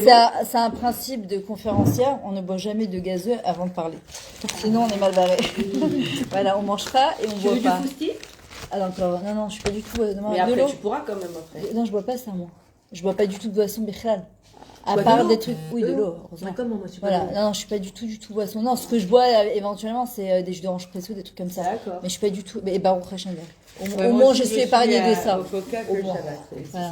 c'est un principe de conférencière, on ne boit jamais de gazeux avant de parler. Sinon, on est mal barré. Voilà, on mange pas et on boit pas. Du fousti? Alors, non, je suis pas du tout. Mais après, de l'eau. tu pourras quand même après. Non, je bois pas ça, moi. Je bois pas du tout de boisson bichlal. À Bois part de des l'eau. trucs. Oui, de l'eau, heureusement. Comment moi, tu Voilà, non, je suis pas du tout boisson. Non, ce que je bois éventuellement, c'est des jus d'orange presso, des trucs comme ça. D'accord. Mais je suis pas du tout. Mais Baruch Hashem. Au moins, je suis épargnée de ça. Au coca Au que le moins. Shabbat. Voilà.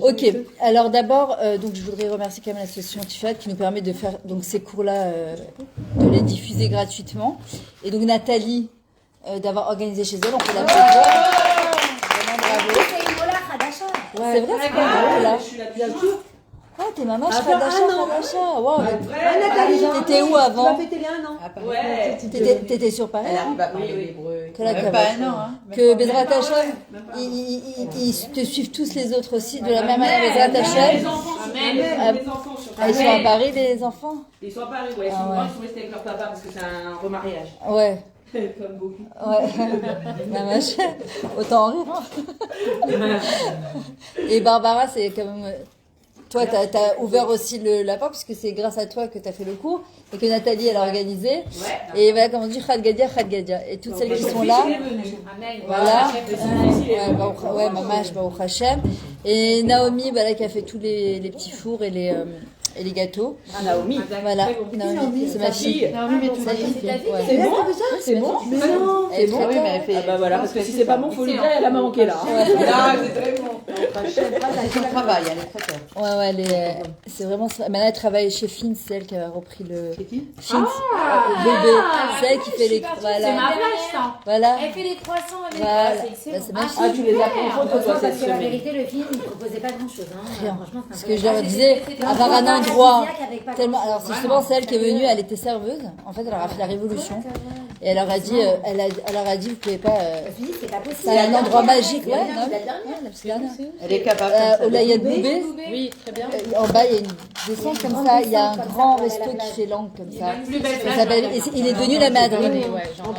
Ok, alors d'abord, donc je voudrais remercier quand même l'association Tifat qui nous permet de faire donc ces cours-là, de les diffuser gratuitement. Et donc Nathalie, d'avoir organisé chez elle, on peut l'applaudir. Vraiment bravo. C'est vrai, c'est pas mal là. Je suis la plus Ah, t'es maman, je serai d'achat. Waouh. Nathalie, T'étais où avant? Tu vas fêter les 1 an. Ouais. T'étais sur Paris? Elle arrive à parler Oui. l'hébreu. Que la Même cabane. pas un an, hein. Que Bezrat Hashem, ils te suivent tous les autres aussi de la même manière. Bezrat Hashem. Les enfants sur Ah, ils sont à Paris, les enfants? Ils sont à Paris, ouais. Ils sont grands, ils sont restés avec leur papa parce que c'est un remariage. Ouais. Comme beaucoup. Ouais. La vache. Autant en rire. Hein. Et Barbara, c'est quand même. Toi, t'as ouvert aussi la porte puisque c'est grâce à toi que t'as fait le cours et que Nathalie, elle a organisé. Ouais. Et voilà, comme on dit, Khad Gadia. Et toutes celles qui sont là. Voilà. Ouais, Mamash, Baruch Hashem. Et Naomi, voilà, qui a fait tous les petits fours et les gâteaux. Ah, Naomi. Voilà. Naomi, c'est ma fille. Naomi, mais tout C'est ma fille. Ouais. C'est bon? C'est bon? Mais non. Elle est très Oui, mais elle fait. Ah bah voilà, parce que si c'est pas bon, faut lui dire, elle a manqué là. Ah, c'est très bon. C'est son travail, elle est très forte. Ouais, c'est vraiment ça. Maintenant, elle travaille chez Fins, c'est elle qui a repris le. C'est qui? Fins, bébé. C'est elle qui fait les. C'est Voilà. ma place, ça. Voilà. Elle fait les croissants avec Voilà. c'est Bah, excellent. c'est ma Ah, fille. tu les as pris en photo, toi, Parce cette que la semaine. vérité, le film, il proposait pas grand chose. Rien. Franchement, Parce que je leur disais, avoir un endroit tellement. Alors, c'est justement celle qui est venue, elle était serveuse. En fait, elle a fait la révolution. Et elle leur a dit, elle leur a dit, vous pouvez pas. C'est pas possible. C'est un endroit magique, ouais, non? La petite dernière. Elle est capable. Au Layad Boubé. Oui, très bien. En bas, il y a une descente comme ça. Il y a un grand resto qui fait langue comme ça. Ça s'appelle- et il est devenu la Madrid.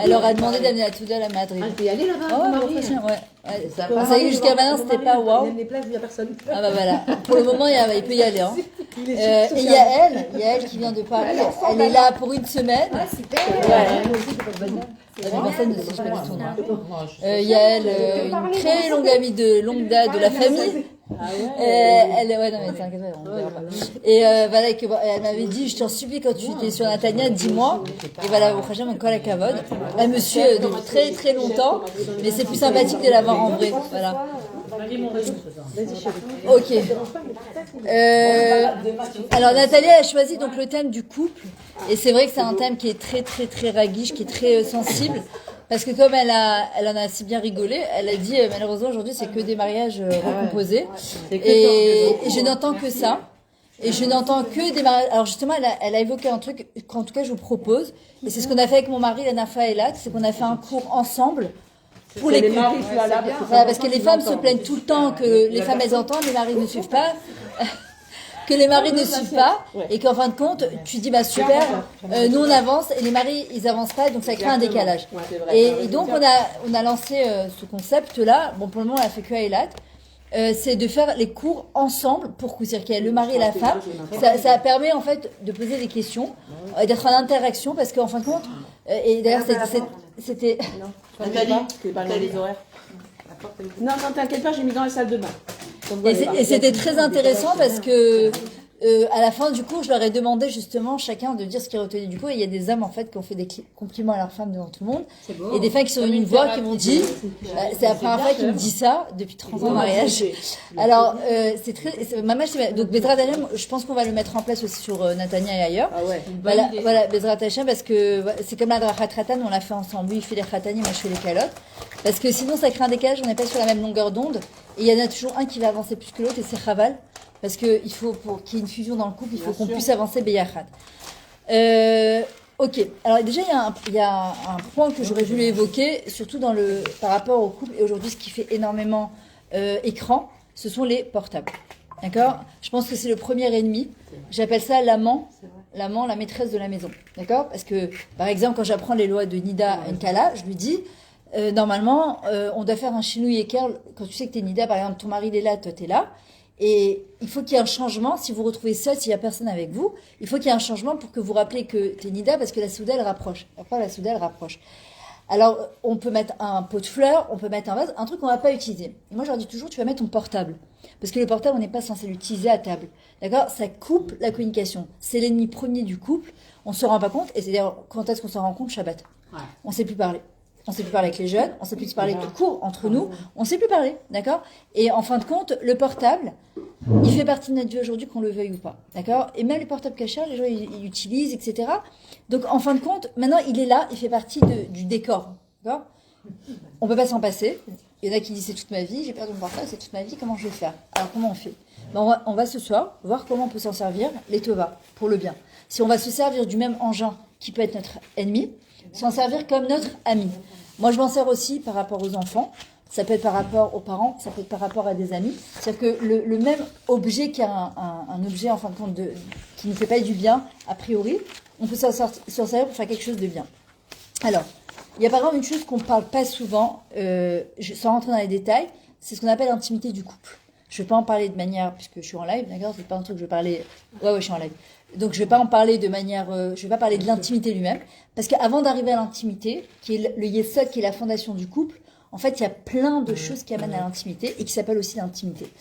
Elle leur a demandé d'amener la Touda à la Madrid. Elle peut y aller là-bas, Ah ouais, Marie. prochain, ouais. Ça y est, jusqu'à maintenant, c'était pas waouh. Les places, il n'y a personne. Ah bah voilà. Pour le moment, il peut y aller. Hein. Et il y a elle qui vient de Paris. Elle est là pour une semaine. Personne ne sait pas du tout. Il y a elle, une très longue date de la famille. Ouais, non, mais t'inquiète pas, on verra pas. Et voilà, elle m'avait dit, je t'en supplie, quand tu étais sur Natania, dis-moi. Et voilà, au prochain, encore la cavode. Elle me suit depuis très très longtemps, mais c'est plus sympathique de la voir en vrai. Voilà. Ok. Alors Nathalie a choisi donc le thème du couple, et c'est vrai que c'est un thème qui est très très très raguiche, qui est très sensible. Parce que comme elle en a si bien rigolé, elle a dit malheureusement aujourd'hui c'est que des mariages recomposés. Et je n'entends que ça. Et je n'entends que des mariages. Alors justement, elle a évoqué un truc qu'en tout cas je vous propose. Et c'est ce qu'on a fait avec mon mari, la Nafa et Lat, c'est qu'on a fait un cours ensemble pour les couples. Voilà, parce que les femmes se plaignent tout le temps que les femmes elles entendent, les maris ne suivent pas. Que les maris ne suivent pas, et qu'en fin de compte, tu dis, bah super, nous on avance, et les maris ils avancent pas, donc ça crée un décalage. Et donc on a lancé ce concept-là, bon pour le moment on l'a fait que à Eilat, c'est de faire les cours ensemble pour c'est-à-dire qu'il y a le mari et la femme. Ça permet en fait de poser des questions, d'être en interaction, parce qu'en fin de compte, et d'ailleurs c'était... Nathalie, t'as les horaires. Non, t'inquiète pas, j'ai mis dans la salle de bain. Et c'était très intéressant parce que à la fin du cours, je leur ai demandé justement chacun de dire ce qu'ils retenaient du cours. Et il y a des hommes en fait qui ont fait des compliments à leur femme devant tout le monde. Et des femmes qui sont venues me voir qui m'ont dit, c'est la première fois qu'ils me disent ça depuis 30 ans de mariage. Alors c'est très, maman, donc Bezrat Hashem, je pense qu'on va le mettre en place aussi sur Natania et ailleurs. Voilà, Bezrat Hashem, parce que c'est comme la Drachat Ratan, on l'a fait ensemble. Lui il fait les Khatani, moi je fais les calottes. Parce que sinon ça crée un décalage, on n'est pas sur la même longueur d'onde. Et il y en a toujours un qui va avancer plus que l'autre, et c'est Chaval. Parce que il faut, pour qu'il y ait une fusion dans le couple, il faut qu'on puisse avancer Beyachad. Ok. Alors déjà, il y a un point que j'aurais voulu évoquer, surtout par rapport au couple. Et aujourd'hui, ce qui fait énormément écran, ce sont les portables. D'accord ? Je pense que c'est le premier ennemi. J'appelle ça l'amant, la maîtresse de la maison. D'accord ? Parce que, par exemple, quand j'apprends les lois de Nida Nkala, je lui dis... normalement, on doit faire un chinouille équerre quand tu sais que t'es Nida, par exemple, ton mari il est là, toi t'es là. Et il faut qu'il y ait un changement. Si vous vous retrouvez seul, s'il n'y a personne avec vous, il faut qu'il y ait un changement pour que vous rappelez que t'es Nida, parce que la souda, elle rapproche. Après, la souda, elle rapproche. Alors, on peut mettre un pot de fleurs, on peut mettre un vase, un truc qu'on va pas utiliser. Et moi, je leur dis toujours, tu vas mettre ton portable. Parce que le portable, on n'est pas censé l'utiliser à table. D'accord? Ça coupe la communication. C'est l'ennemi premier du couple. On se rend pas compte. Et c'est d'ailleurs, quand est-ce qu'on s'en rend compte? Shabbat. Ouais. On sait plus parler. On sait plus parler avec les jeunes. On sait plus parler tout court entre nous. On sait plus parler. D'accord? Et en fin de compte, le portable, il fait partie de notre vie aujourd'hui, qu'on le veuille ou pas. D'accord? Et même les portables cachés, les gens, ils utilisent, etc. Donc, en fin de compte, maintenant, il est là. Il fait partie du décor. D'accord? On peut pas s'en passer. Il y en a qui disent c'est toute ma vie, j'ai perdu mon portable, c'est toute ma vie, comment je vais faire? Alors comment on fait? On va ce soir voir comment on peut s'en servir, les tova, pour le bien. Si on va se servir du même engin qui peut être notre ennemi, s'en servir comme notre ami. Moi je m'en sers aussi par rapport aux enfants, ça peut être par rapport aux parents, ça peut être par rapport à des amis. C'est-à-dire que le même objet qui a un objet en fin de compte qui ne fait pas du bien, a priori, on peut s'en servir pour faire quelque chose de bien. Alors, il y a par exemple une chose qu'on ne parle pas souvent, sans rentrer dans les détails, c'est ce qu'on appelle l'intimité du couple. Je ne vais pas en parler de manière, puisque je suis en live, d'accord, c'est pas un truc que je vais parler. Ouais, je suis en live. Donc je ne vais pas en parler de manière, je vais pas parler de l'intimité lui-même, parce qu'avant d'arriver à l'intimité, qui est le yesod, qui est la fondation du couple, en fait, il y a plein de choses qui amènent à l'intimité et qui s'appellent aussi l'intimité.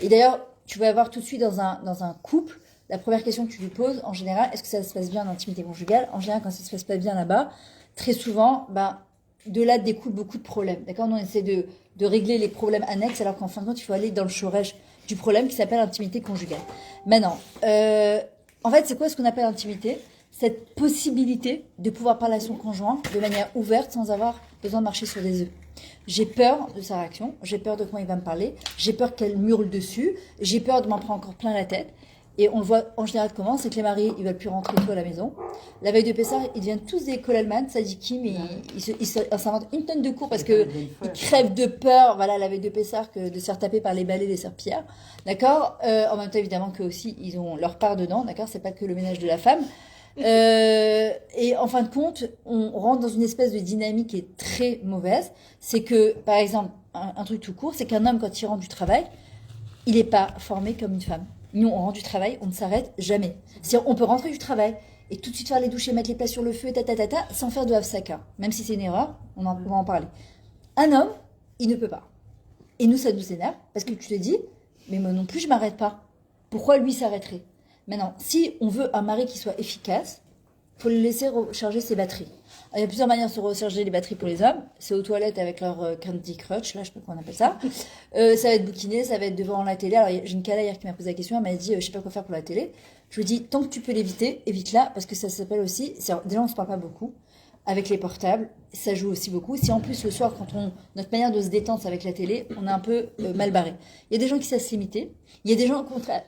Et d'ailleurs, tu vas avoir tout de suite dans un couple, la première question que tu lui poses, en général, est-ce que ça se passe bien en intimité conjugale? En général, quand ça se passe pas bien là-bas, très souvent, de là découlent beaucoup de problèmes. D'accord? Nous, on essaie de régler les problèmes annexes, alors qu'en fin de compte, il faut aller dans le chorège du problème qui s'appelle intimité conjugale. Maintenant, en fait, c'est quoi ce qu'on appelle intimité? Cette possibilité de pouvoir parler à son conjoint de manière ouverte sans avoir besoin de marcher sur des œufs. J'ai peur de sa réaction, j'ai peur de comment il va me parler, j'ai peur qu'elle hurle dessus, j'ai peur de m'en prendre encore plein la tête. Et on le voit en général comment, c'est que les maris, ils veulent plus rentrer tôt à la maison. La veille de Pessah, ils deviennent tous des kolalman, sadikim, et ils s'inventent une tonne de cours parce que ils crèvent de peur, voilà, la veille de Pessah, que de se faire taper par les balais des serpillères. D'accord? En même temps, évidemment, qu'eux aussi, ils ont leur part dedans, d'accord? C'est pas que le ménage de la femme. Et en fin de compte, on rentre dans une espèce de dynamique qui est très mauvaise. C'est que, par exemple, un truc tout court, c'est qu'un homme, quand il rentre du travail, il n'est pas formé comme une femme. Nous, on rentre du travail, on ne s'arrête jamais. C'est-à-dire, on peut rentrer du travail et tout de suite faire les douches et mettre les plats sur le feu, sans faire de hafsaka. Même si c'est une erreur, on va en parler. Un homme, il ne peut pas. Et nous, ça nous énerve parce que tu te dis, mais moi non plus, je m'arrête pas. Pourquoi lui s'arrêterait? Maintenant, si on veut un mari qui soit efficace, il faut le laisser recharger ses batteries. Alors, il y a plusieurs manières de se recharger les batteries pour les hommes. C'est aux toilettes avec leur Candy Crush, là, je sais pas comment on appelle ça. Ça va être bouquiné, ça va être devant la télé. Alors, j'ai une cala hier qui m'a posé la question, elle m'a dit, je sais pas quoi faire pour la télé. Je lui dis, tant que tu peux l'éviter, évite-la, parce que ça s'appelle aussi, déjà on se parle pas beaucoup, avec les portables, ça joue aussi beaucoup. Si en plus le soir, notre manière de se détendre, c'est avec la télé, on est un peu mal barré. Il y a des gens qui savent se limiter. Il y a des gens au contraire,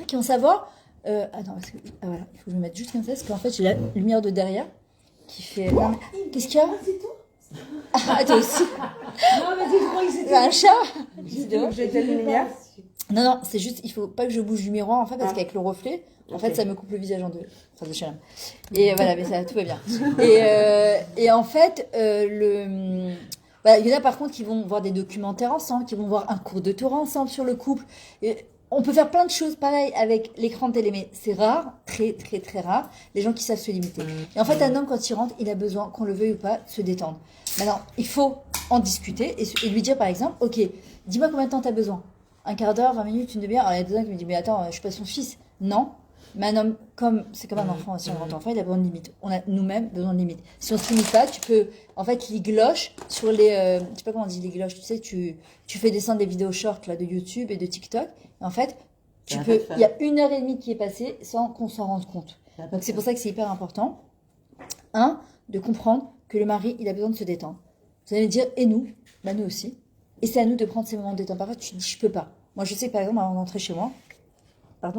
qui vont savoir. Attends, parce que, voilà, il faut que je me mette juste comme ça, parce qu'en fait, j'ai la lumière de derrière qui fait. Non, mais qu'est-ce qu'il y a? C'est tout? Ah, toi aussi? Non, mais je crois que c'était Un chat? J'ai telle lumière. Non, c'est juste, il faut pas que je bouge du miroir, en fait, parce qu'avec le reflet, en fait, ça me coupe le visage en deux. Enfin, de chaleur. Et voilà, mais ça, tout va bien. Et en fait, voilà, il y en a par contre qui vont voir des documentaires ensemble, qui vont voir un cours de Torah ensemble sur le couple. Et on peut faire plein de choses pareilles avec l'écran de télé, mais c'est rare, très très très rare, les gens qui savent se limiter. Et en fait, un homme, quand il rentre, il a besoin, qu'on le veuille ou pas, de se détendre. Maintenant, il faut en discuter et lui dire par exemple, ok, dis-moi combien de temps tu as besoin. Un quart d'heure, 20 minutes, une demi-heure. Alors il y a des gens qui me disent, mais attends, je suis pas son fils. Non. Mais un homme, c'est comme un enfant aussi, un grand enfant, il a besoin de limites. On a nous-mêmes besoin de limites. Si on se limite pas, tu peux, en fait, les gloches sur les, je sais pas comment on dit les gloches, tu sais, tu fais descendre des vidéos short, là, de YouTube et de TikTok. Et en fait, il y a 1h30 qui est passée sans qu'on s'en rende compte. Donc c'est pour ça que c'est hyper important. De comprendre que le mari, il a besoin de se détendre. Vous allez me dire, et nous? Bah, nous aussi. Et c'est à nous de prendre ces moments de détente. Parfois, tu te dis, je peux pas. Moi, je sais que, par exemple, avant d'entrer chez moi,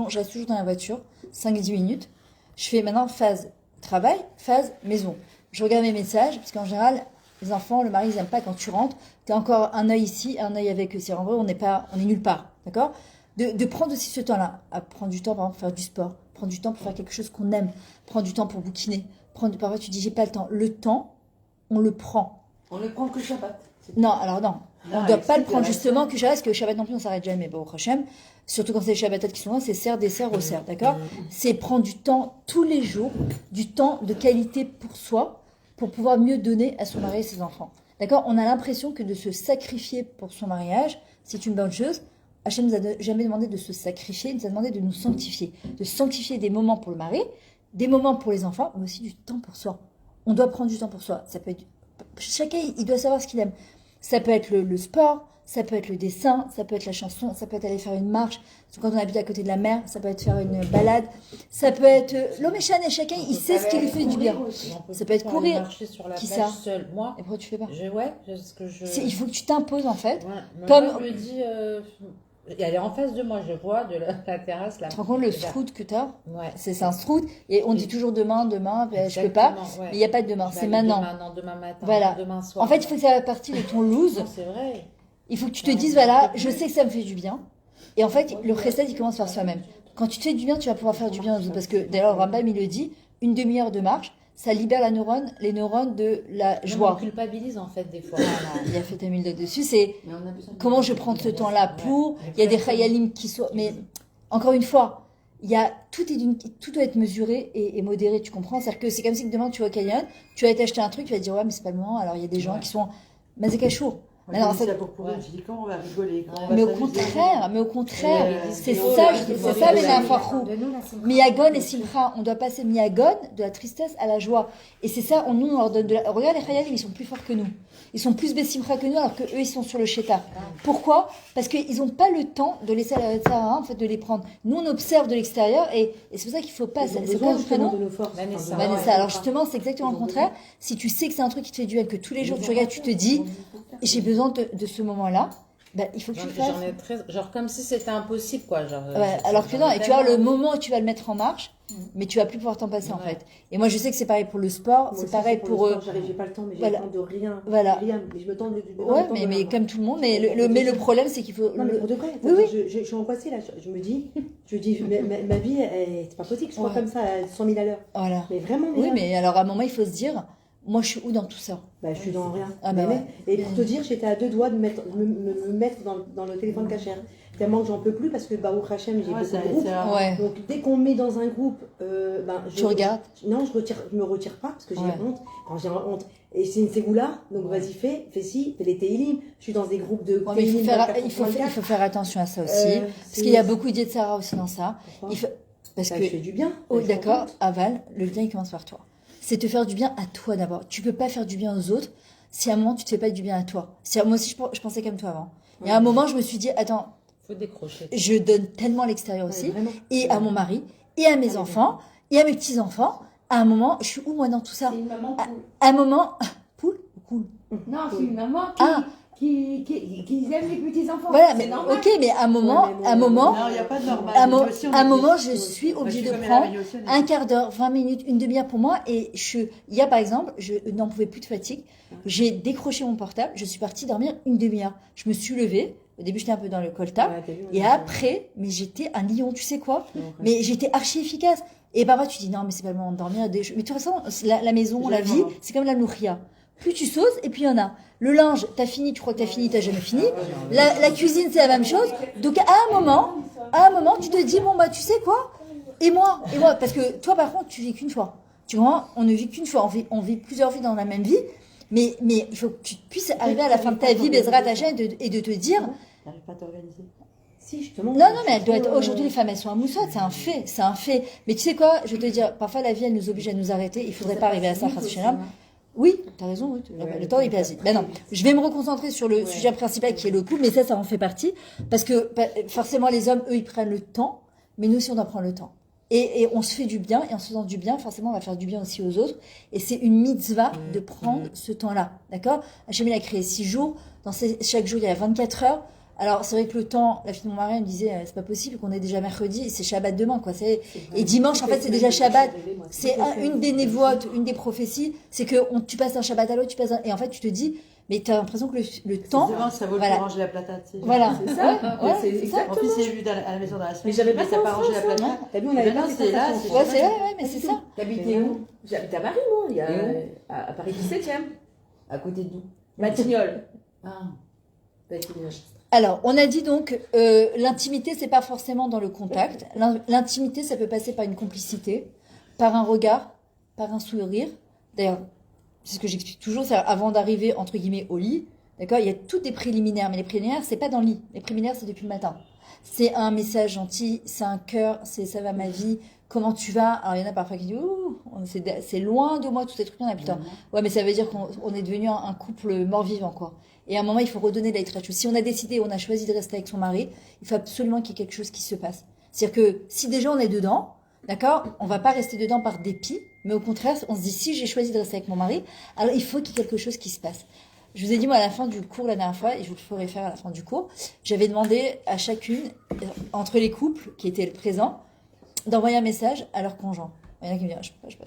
je reste toujours dans la voiture, 5-10 minutes. Je fais maintenant phase travail, phase maison. Je regarde mes messages, parce qu'en général, les enfants, le mari, ils n'aiment pas quand tu rentres. Tu as encore un œil ici, un œil avec eux. C'est en vrai, on est nulle part. D'accord? De prendre aussi ce temps-là, à prendre du temps, par exemple, pour faire du sport, prendre du temps pour faire quelque chose qu'on aime, prendre du temps pour bouquiner. Parfois, tu dis, j'ai pas le temps. Le temps, on le prend. On ne prend que Shabbat. Non, alors non. On ne doit pas le prendre justement que Shabbat, parce que Shabbat non plus on s'arrête jamais, bon, Hachem. Surtout quand c'est les Shabbatot qui sont là, c'est serre, dessert, resserre, d'accord? C'est prendre du temps tous les jours, du temps de qualité pour soi, pour pouvoir mieux donner à son mari et ses enfants. D'accord? On a l'impression que de se sacrifier pour son mariage, c'est une bonne chose. Hachem nous a jamais demandé de se sacrifier, il nous a demandé de nous sanctifier. De sanctifier des moments pour le mari, des moments pour les enfants, mais aussi du temps pour soi. On doit prendre du temps pour soi. Ça peut être, chacun, il doit savoir ce qu'il aime. Ça peut être le sport, ça peut être le dessin, ça peut être la chanson, ça peut être aller faire une marche. Quand on habite à côté de la mer, ça peut être faire une balade. Ça peut être l'homme et chacun, il sait ce qui lui fait du bien. Ça peut être courir. Marcher sur la Qui plage ça seule. Moi, Et pourquoi tu fais pas? parce que je. Il faut que tu t'imposes en fait. Ouais, mon Comme- père me dit, elle est en face de moi, je vois de la terrasse là. Tu te rends compte le strout que t'as? Ouais. C'est un strout. Et on dit toujours demain, je peux pas. Exactement, ouais. Mais il n'y a pas de demain, Je vais c'est aller maintenant. Demain matin, Voilà. demain soir. En fait, il faut que ça fasse partie de ton lose. Non, c'est vrai. Il faut que tu te dises, voilà, je sais que ça me fait du bien. Et en fait, le chesed, il commence par soi-même. Quand tu te fais du bien, tu vas pouvoir faire du bien aux autres. Parce que, d'ailleurs, le Rambam, il le dit, une demi-heure de marche, ça libère les neurones de la On joie. culpabilise en fait des fois. Il a fait ta mille dessus, c'est comment je prends ce temps-là pour. Il y a des chayalim qui sont. Mais encore une fois, tout doit être mesuré et modéré, tu comprends? C'est-à-dire que c'est comme si que demain tu vas au Canyon, tu vas t'acheter un truc, tu vas te dire ouais, mais c'est pas le moment. Alors il y a des gens qui sont mazekachour. Mais non, c'est pour courir. Je dis quand on va rigoler. Quand on va Mais au contraire, c'est ça, mais l'infarchou. Miyagon et Simcha, on doit passer Miyagon de la tristesse à la joie. Et c'est ça, nous, on leur donne de la... Regarde les Chayalim, ils sont plus forts que nous. Ils sont plus Bessimcha que nous, alors qu'eux, ils sont sur le Sheta. Pourquoi? Parce qu'ils n'ont pas le temps de laisser la Tzara, en fait, de les prendre. Nous, on observe de l'extérieur, et c'est pour ça qu'il ne faut pas... C'est pas notre prénom de nos forces. Vanessa. Alors justement, c'est exactement le contraire. Si tu sais que c'est un truc qui te fait du bien, que tous les jours tu regardes, tu te dis, j'ai besoin de ce moment-là, bah, il faut que tu le fasses. J'en ai genre comme si c'était impossible quoi. Genre, Ouais, alors que non, et tu vois, le moment où tu vas le mettre en marche, mais tu vas plus pouvoir t'en passer en fait. Et moi je sais que c'est pareil pour le sport, c'est pareil pour eux. J'ai pas le temps, mais j'ai Voilà. le temps de rien. Voilà. Rien, mais je me tends de Ouais, mais comme tout le monde, mais le problème c'est qu'il faut. Non, mais pour de vrai, Oui. je suis angoissée là. Je me dis, ma vie, c'est pas possible que je sois Ouais. comme ça à 100 000 à l'heure. Voilà. Mais vraiment, Oui, mais alors à un moment il faut se dire, moi je suis où dans tout ça? Bah, je suis dans rien. Ah, bah, ouais. Et pour te dire, j'étais à 2 doigts de me mettre dans le téléphone cachère. Tellement que j'en peux plus parce que Baruch Hashem, j'ai beaucoup de groupes. Ouais. Donc dès qu'on me met dans un groupe, Tu regardes? Non, je me retire pas parce que j'ai Ouais. honte. Quand j'ai honte, et c'est une ségoula, donc vas-y fais ci, fais les télim. Je suis dans des groupes de Ouais, mais il faut faire attention à ça aussi, parce qu'il y a beaucoup d'idées de Sarah aussi dans ça. Il faut, parce Bah, que je fais du bien. oh, Je d'accord, rencontre. Aval, le bien il commence par toi. C'est te faire du bien à toi d'abord. Tu peux pas faire du bien aux autres si à un moment tu te fais pas du bien à toi. Moi aussi je pensais comme toi avant. Et à un moment je me suis dit attends, faut décrocher. je donne tellement à l'extérieur aussi, vraiment. et à mon mari, et à mes enfants, et à mes petits enfants. À un moment, je suis où moi dans tout ça? C'est une maman cool. À un moment, poule ou cool? Non, c'est une maman Ah. qui aime les petits-enfants. Voilà, C'est mais normal. ok, mais à un moment, Ouais, mais un moment. Non, il n'y a pas de normal. À Nous aussi, on un est moment, des- je suis Moi, obligée je de suis comme prendre Hélène, aussi, on est un des- quart d'heure, 20 minutes, une demi-heure pour moi. Et hier, par exemple, je n'en pouvais plus de fatigue. J'ai décroché mon portable. Je suis partie dormir une demi-heure. Je me suis levée. Au début, j'étais un peu dans le coltable. Ouais, t'as vu, on Et est- après, mais j'étais un lion, tu sais quoi? Mais j'étais archi efficace. Et parfois, tu dis non, mais c'est pas le moment de dormir. Mais de toute façon, la maison, la vie, c'est comme la nourria. Plus tu sauces, et puis il y en a. Le linge, t'as fini, tu crois que t'as fini, t'as jamais fini. La cuisine, c'est la même chose. Donc, à un moment, tu te dis, bon, bah, tu sais quoi? Et moi, parce que toi, par contre, tu vis qu'une fois. Tu vois, on ne vit qu'une fois. On vit plusieurs vies dans la même vie. Mais il faut que tu puisses arriver à la fin de ta vie, Bezrat Hashem, et de te dire, J'arrive pas à t'organiser. Si, justement. non, mais elle doit être. Aujourd'hui, les femmes, elles sont à moussotte, c'est un fait. Mais tu sais quoi, je vais te dire, parfois la vie, elle nous oblige à nous arrêter. Il faudrait pas arriver à ça, Chas Shalom. Oui, t'as raison, oui. Le temps, il passe vite. Ben non, je vais me reconcentrer sur le sujet principal qui est le couple, mais ça en fait partie. Parce que forcément, les hommes, eux, ils prennent le temps, mais nous aussi, on doit prendre le temps. Et on se fait du bien, et en se faisant du bien, forcément, on va faire du bien aussi aux autres. Et c'est une mitzvah de prendre ce temps-là. D'accord? Hachem, il a créé 6 jours. Chaque jour, il y a 24 heures. Alors, c'est vrai que le temps, la fille de mon mari, elle me disait, c'est pas possible qu'on est déjà mercredi, et c'est Shabbat demain, quoi. Et dimanche, en fait, c'est déjà Shabbat. C'est une des névoites, une des prophéties, c'est que tu passes d'un Shabbat à l'autre, et en fait, tu te dis, mais t'as l'impression que le temps. Vraiment, ça vaut le Voilà. coup de ranger la plata. tu sais. Voilà. C'est ça. Ouais, C'est c'est ça. Mon fils est venu à la maison dans la semaine. Mais j'avais pas t'as ça en pas rangé la France, plata. hein. T'as vu, on avait Maintenant, pas c'est là, ça. c'est- Ouais, c'est vrai, ouais, mais c'est ça. T'habitais où J'habite à Paris, moi, à Paris 17e. À côté de nous. Batignolles. Ah. Alors, on a dit donc, l'intimité, c'est pas forcément dans le contact. L'intimité, ça peut passer par une complicité, par un regard, par un sourire. D'ailleurs, c'est ce que j'explique toujours, c'est avant d'arriver, entre guillemets, au lit. D'accord? Il y a toutes des préliminaires, mais les préliminaires, c'est pas dans le lit. Les préliminaires, c'est depuis le matin. C'est un message gentil, c'est un cœur, c'est ça va ma vie, comment tu vas? Alors, il y en a parfois qui disent, ouh, c'est loin de moi, tous ces trucs-là. Putain, ouais, mais ça veut dire qu'on est devenu un couple mort-vivant, quoi. Et à un moment, il faut redonner de la Si on a décidé, on a choisi de rester avec son mari, il faut absolument qu'il y ait quelque chose qui se passe. C'est-à-dire que si déjà on est dedans, d'accord, on va pas rester dedans par dépit, mais au contraire, on se dit, si j'ai choisi de rester avec mon mari, alors il faut qu'il y ait quelque chose qui se passe. Je vous ai dit, moi, à la fin du cours, la dernière fois, et je vous le ferai faire à la fin du cours, j'avais demandé à chacune, entre les couples qui étaient présents, d'envoyer un message à leur conjoint. Il y en a qui me disent, je peux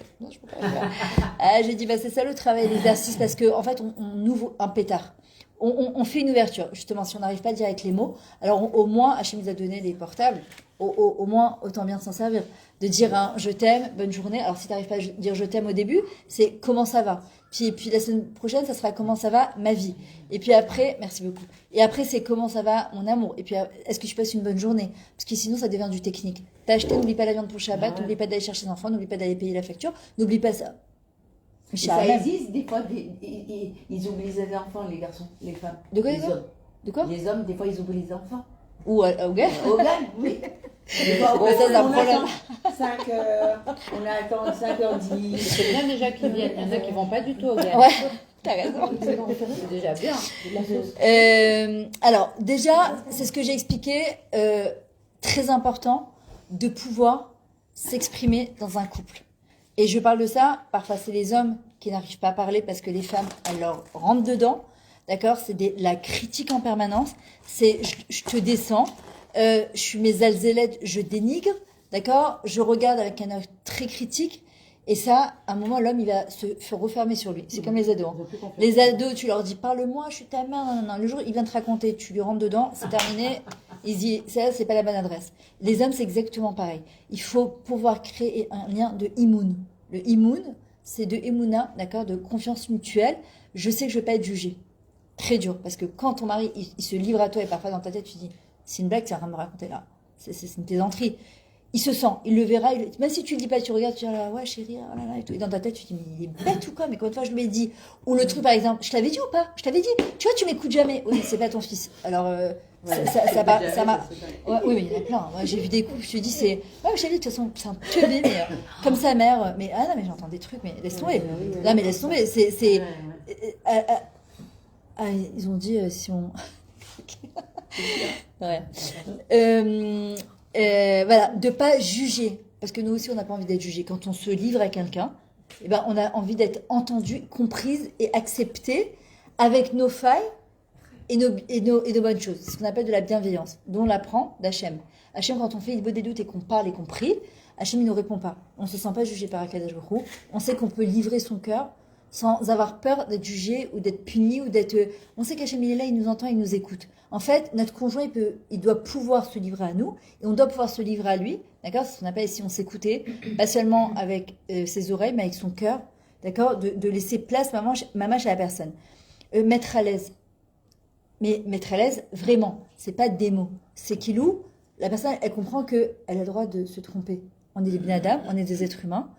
pas. J'ai dit, c'est ça le travail, l'exercice, parce que, en fait, on ouvre un pétard. On fait une ouverture. Justement, si on n'arrive pas à dire avec les mots, alors au moins, Hachem nous a donné des portables, au moins, autant bien s'en servir. De dire un je t'aime, bonne journée. Alors, si tu n'arrives pas à dire je t'aime au début, c'est comment ça va. Puis la semaine prochaine, ça sera comment ça va, ma vie. Et puis après, merci beaucoup. Et après, c'est comment ça va, mon amour. Et puis, est-ce que tu passes une bonne journée? Parce que sinon, ça devient du technique. T'as acheté, n'oublie pas la viande pour Shabbat, n'oublie pas d'aller chercher les enfants, n'oublie pas d'aller payer la facture, n'oublie pas ça. Et ça existe, des fois, ils oublient les enfants, les garçons, les femmes. De quoi, les hommes. De quoi? Les hommes, des fois, ils oublient les enfants. Ou au gars? Au gars, oui. Des fois, Ouais, ça, c'est un problème. 5 heures, on attend 5h10. C'est bien déjà qu'ils viennent. Il y en a qui vont pas du tout au gars. Ouais, t'as raison. C'est déjà bien. Alors, déjà, c'est ce que j'ai expliqué, très important, de pouvoir s'exprimer dans un couple. Et je parle de ça, parfois c'est les hommes qui n'arrivent pas à parler parce que les femmes, elles leur rentrent dedans. D'accord? C'est la critique en permanence. C'est je te descends, je suis mes alzélèdes, je dénigre. D'accord? Je regarde avec un œil très critique. Et ça, à un moment, l'homme, il va se refermer sur lui. C'est comme les ados. Hein. Les ados, tu leur dis, parle-moi, je suis ta mère. Non. Le jour, il vient te raconter, tu lui rentres dedans, c'est terminé. Il dit, ça, c'est pas la bonne adresse. Les hommes, c'est exactement pareil. Il faut pouvoir créer un lien de imoun. Le imoun, c'est de émouna, d'accord, de confiance mutuelle. Je sais que je vais pas être jugée. Très dur. Parce que quand ton mari, il se livre à toi et parfois dans ta tête, tu dis, c'est une blague, tu es en train de me raconter là. C'est une plaisanterie. Il se sent, il le verra, même si tu le dis pas, tu regardes, tu dis, ah, ouais, chérie, oh là là, et tout. Et dans ta tête, tu te dis, mais il est bête ou quoi? Mais combien de fois je lui ai dit? Ou le truc, par exemple, je t'avais dit ou pas? Je t'avais dit, tu vois, tu m'écoutes jamais. Oui, c'est pas ton fils. Alors, ça m'a. Ouais, oui, mais il y en a plein. Moi, j'ai vu des couples, je te dis, c'est. Ouais, je t'avais dit, de toute façon, c'est un teubé, mais comme sa mère. Mais, ah non, mais j'entends des trucs, mais laisse tomber. Non, mais laisse tomber. Ils ont dit, si on. Ouais. Voilà, de pas juger, parce que nous aussi on n'a pas envie d'être jugé. Quand on se livre à quelqu'un, eh ben, on a envie d'être entendu, comprise et acceptée avec nos failles et nos bonnes choses. C'est ce qu'on appelle de la bienveillance, dont on l'apprend d'Hachem. Hachem, quand on fait il des doutes et qu'on parle et qu'on prie, Hachem il ne répond pas. On ne se sent pas jugé par Akadosh Baruch Hu. On sait qu'on peut livrer son cœur sans avoir peur d'être jugé ou d'être puni ou d'être. On sait qu'Hachem il est là, il nous entend, il nous écoute. En fait, notre conjoint, il doit pouvoir se livrer à nous et on doit pouvoir se livrer à lui, d'accord? C'est ce qu'on appelle ici on s'écouter, pas seulement avec ses oreilles, mais avec son cœur, d'accord? De laisser place, mamache à la personne. Mettre à l'aise. Mais mettre à l'aise, vraiment, c'est pas des mots. C'est kilou, la personne, elle comprend qu'elle a le droit de se tromper. On est des binadames, on est des êtres humains.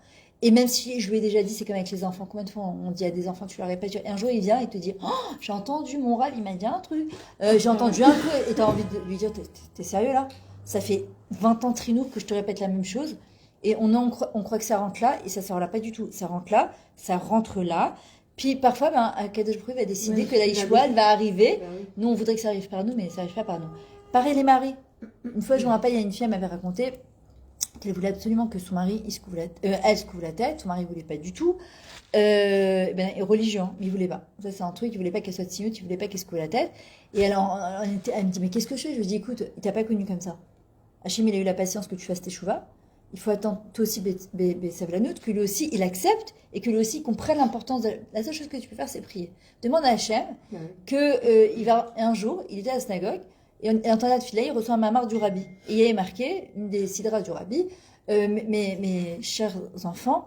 Et même si je lui ai déjà dit, c'est comme avec les enfants, combien de fois on dit à des enfants, tu leur répètes, et un jour il vient et te dit, oh, j'ai entendu mon râle, il m'a dit un truc, j'ai entendu un truc, et t'as envie de lui dire, t'es sérieux là? Ça fait 20 ans trinour que je te répète la même chose, et on croit que ça rentre là, et ça sort là, pas du tout. Ça rentre là, ça rentre là, puis parfois, Kadosh Baruch Hu va décider que la Yeshua, elle va arriver, nous on voudrait que ça arrive par nous, mais ça arrive pas par nous. Pareil les maris. Une fois, je me rappelle, il y a une fille, elle m'avait raconté, qu'elle voulait absolument que son mari elle se couvre la tête, son mari voulait pas du tout, religieux, hein, mais il voulait pas. Ça c'est un truc, il voulait pas qu'elle soit timide, il voulait pas qu'elle se couvre la tête. Et elle me dit, mais qu'est-ce que je fais? Je lui dis, écoute, il t'a pas connu comme ça. Hachem, il a eu la patience que tu fasses tes chouvas. Il faut attendre toi aussi Savlanout, que lui aussi il accepte et que lui aussi il comprenne l'importance de. La seule chose que tu peux faire, c'est prier. Demande à Hachem que il va un jour, il était à la synagogue. Et en temps de filet, il reçoit un mamar du rabbi. Et il y avait marqué, une des sidras du rabbi, mes chers enfants,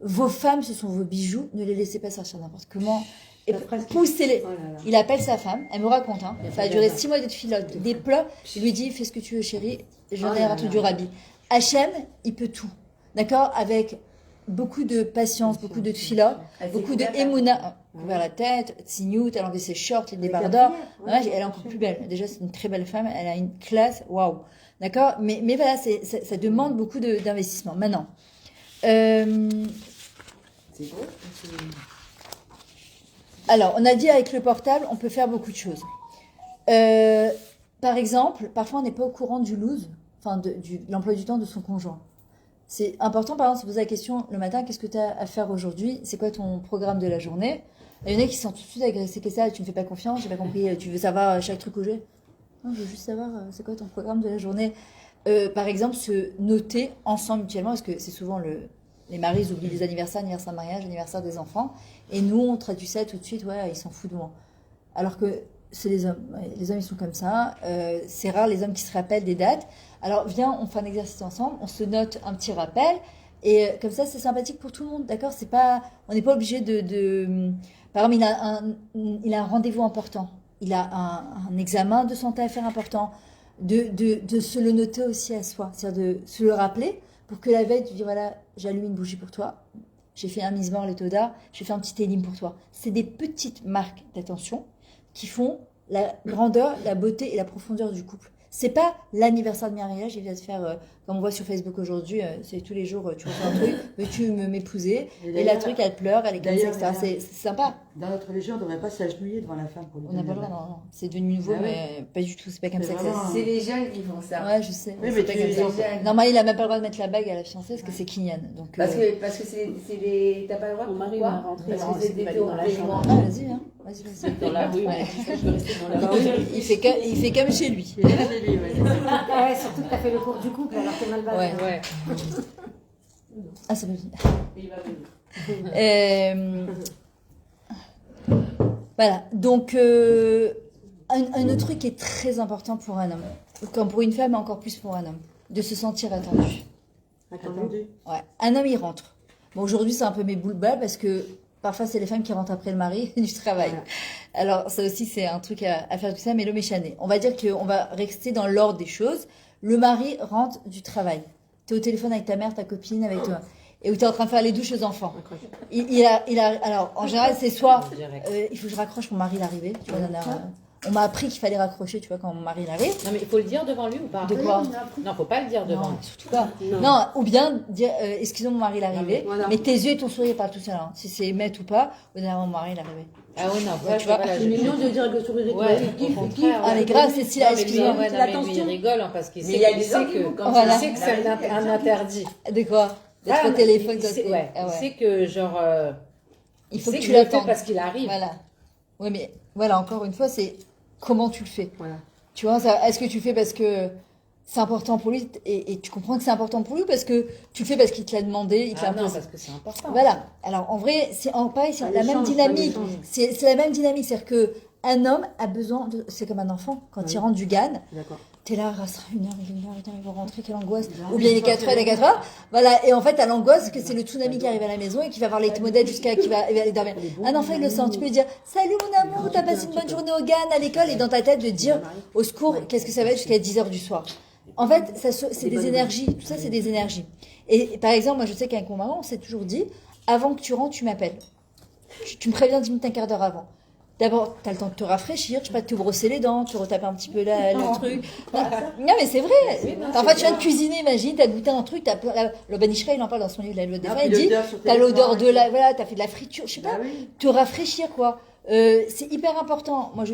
vos femmes, ce sont vos bijoux, ne les laissez pas sortir n'importe comment. et La phrase qui- pousser les... Oh là là. Il appelle sa femme, elle me raconte, hein, ça a duré 6 mois de filote, des pleurs. Je lui dis, fais ce que tu veux, chérie, j'en Oh ai là un truc là. du rabbi. Hachem, il peut tout. D'accord? Avec beaucoup de patience, beaucoup de tfila, beaucoup de émouna. Couvert la tête, tignout, elle a enlevé ses shorts, les Avec la débardeurs. prière, ouais, Ouais, elle est encore plus belle. Déjà, c'est une très belle femme, elle a une classe, waouh. D'accord? Mais voilà, ça demande beaucoup d'investissement. Maintenant, C'est beau. alors, on a dit avec le portable, on peut faire beaucoup de choses. Par exemple, parfois on n'est pas au courant du lose, enfin de l'emploi du temps de son conjoint. C'est important, par exemple, de se poser la question le matin, qu'est-ce que tu as à faire aujourd'hui? C'est quoi ton programme de la journée? Il y en a qui sont tout de suite agressés, que ça, tu ne me fais pas confiance, j'ai pas compris, tu veux savoir chaque truc où j'ai? Non, je veux juste savoir c'est quoi ton programme de la journée. Par exemple, se noter ensemble mutuellement, parce que c'est souvent les maris oublient les anniversaires de mariage, anniversaire des enfants, et nous on traduit ça tout de suite, ouais, ils s'en foutent de moi. Alors que c'est les hommes. Ouais, les hommes, ils sont comme ça. C'est rare les hommes qui se rappellent des dates. Alors, viens, on fait un exercice ensemble. On se note un petit rappel. Et comme ça, c'est sympathique pour tout le monde. D'accord? C'est pas, on n'est pas obligé Par exemple, il a un rendez-vous important. Il a un examen de santé à faire important. De se le noter aussi à soi. C'est-à-dire de se le rappeler pour que la veille, tu dis voilà, j'allume une bougie pour toi. J'ai fait un mismor les Toda. J'ai fait un petit élim pour toi. C'est des petites marques d'attention qui font la grandeur, la beauté et la profondeur du couple. C'est pas l'anniversaire de mariage, il vient de faire, comme on voit sur Facebook aujourd'hui, c'est tous les jours, tu refais un truc, veux-tu m'épouser? Et la truc, elle pleure, elle est comme ça, etc. C'est sympa. Dans notre religion, on ne devrait pas s'agenouiller devant la femme pour lui On n'a pas donner le la droit, main. non. C'est devenu nouveau, Ah ouais. mais pas du tout, c'est pas comme C'est ça que vraiment ça un- C'est les jeunes qui font se ça. Ouais, je sais. Oui, c'est mais pas tu comme les ça. envoies. Normalement, il a même pas le droit de mettre la bague à la fiancée parce que c'est Kinyan. Donc, Parce que c'est les. T'as pas le droit. Mon mari pourquoi m'a rentré Parce dans- que c'est il des m'a dit dans la paiements. chambre. vas-y, hein. Vas-y. Dans la rue, Ouais. je veux rester dans la Bah rue. oui. Il fait comme chez lui. Il est chez lui, ouais. Ah ouais, surtout que t'as fait le cours du couple alors que t'es mal barré. Ouais. Ouais. Ah, c'est pas fini. Il va venir. Voilà, donc un autre truc qui est très important pour un homme, comme pour une femme, mais encore plus pour un homme, de se sentir attendu. Attendu. Ouais. Un homme, il rentre. Bon, aujourd'hui, c'est un peu mes boules bas parce que parfois, c'est les femmes qui rentrent après le mari du travail. Voilà. Alors, ça aussi, c'est un truc à faire tout ça, mais le méchané. On va dire qu'on va rester dans l'ordre des choses. Le mari rentre du travail. Tu es au téléphone avec ta mère, ta copine, avec toi. Et où tu es en train de faire les douches aux enfants. Alors, en général, c'est soit il faut que je raccroche, mon mari est arrivé. Tu vois, on m'a appris qu'il fallait raccrocher, tu vois, quand mon mari arrive. Non, mais il faut le dire devant lui ou pas? De quoi? Non, faut pas le dire devant Non, lui. surtout pas. Non. Non, ou bien dire, excusez-moi, mon mari est arrivé, Voilà. mais tes yeux et ton sourire parlent tout seul. Hein. Si c'est met ou pas, ou derrière mon mari est arrivé. Ah ouais, non, Ouais, ça, tu vois, voilà, C'est mignon de dire avec le sourire Ouais, étoilé. au contraire. Ah, mais grave, c'est si Non, là, mais lui, excuse-moi. ouais, non, mais lui, l'attention. il rigole hein, parce qu'il Mais sait, il y a il des sait hommes qui que, font comme Voilà. il sait que c'est un interdit. De quoi? D'être Ah, au téléphone il quand sait, t'es- ouais, Ah il ouais. sait que genre, Il faut sait que tu qu'il le fait l'attendes. parce qu'il arrive. Voilà. Oui, mais voilà, encore une fois, c'est comment tu le fais. Voilà. Tu vois, est-ce que tu fais parce que c'est important pour lui et tu comprends que c'est important pour lui parce que tu le fais parce qu'il te l'a demandé, il te l'a Ah non, imposé. parce que c'est important. Voilà. Alors en vrai, c'est pareil, c'est Un la même échange, dynamique. un échange. C'est la même dynamique, c'est-à-dire que un homme a besoin de. C'est comme un enfant quand il Oui. rentre du GAN. D'accord. T'es là, il restera une heure, il va rentrer, quelle angoisse. Ou bien il est 4 heures, il est 4 heures. Voilà. Et en fait, t'as l'angoisse que c'est le tsunami qui arrive à la maison et qui va voir les modèles jusqu'à qui va aller dormir. Un enfant, il le sent. Tu peux lui dire, salut mon amour, t'as passé une bonne journée au GAN, à l'école, et dans ta tête de dire, au secours, qu'est-ce que ça va être jusqu'à 10 heures du soir. En fait, c'est des énergies. Tout ça, c'est des énergies. Et par exemple, moi, je sais qu'avec mon mari, on s'est toujours dit, avant que tu rentres, tu m'appelles. Tu me préviens 10 minutes, un quart d'heure avant. D'abord, tu as le temps de te rafraîchir, je sais pas, de te brosser les dents, tu retapes un petit peu le truc. Non, mais c'est vrai. Parfois, tu viens de cuisiner, imagine, tu as goûté un truc, le Banishra, il en parle dans son livre, la loi des Ah, femmes, il puis dit, l'odeur sur tes tu as l'odeur vêtements, de la, voilà, tu as fait de la friture, je sais Bah pas, oui. te rafraîchir, quoi. C'est hyper important. Moi,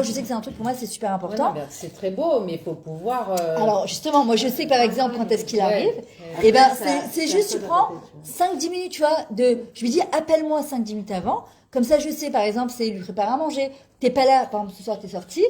je sais que c'est un truc, pour moi, c'est super Ouais, important. non, mais c'est très beau, mais il faut pouvoir. Alors, justement, moi, je sais que, par exemple, quand est-ce qu'il Ouais. arrive, Après, et ben, ça- c'est ça juste, tu peut prends adapter, 5-10 minutes, tu vois, je lui dis, appelle-moi 5-10 minutes avant. Comme ça, je sais, par exemple, c'est lui préparer à manger. T'es pas là, par exemple, ce soir, t'es sorti.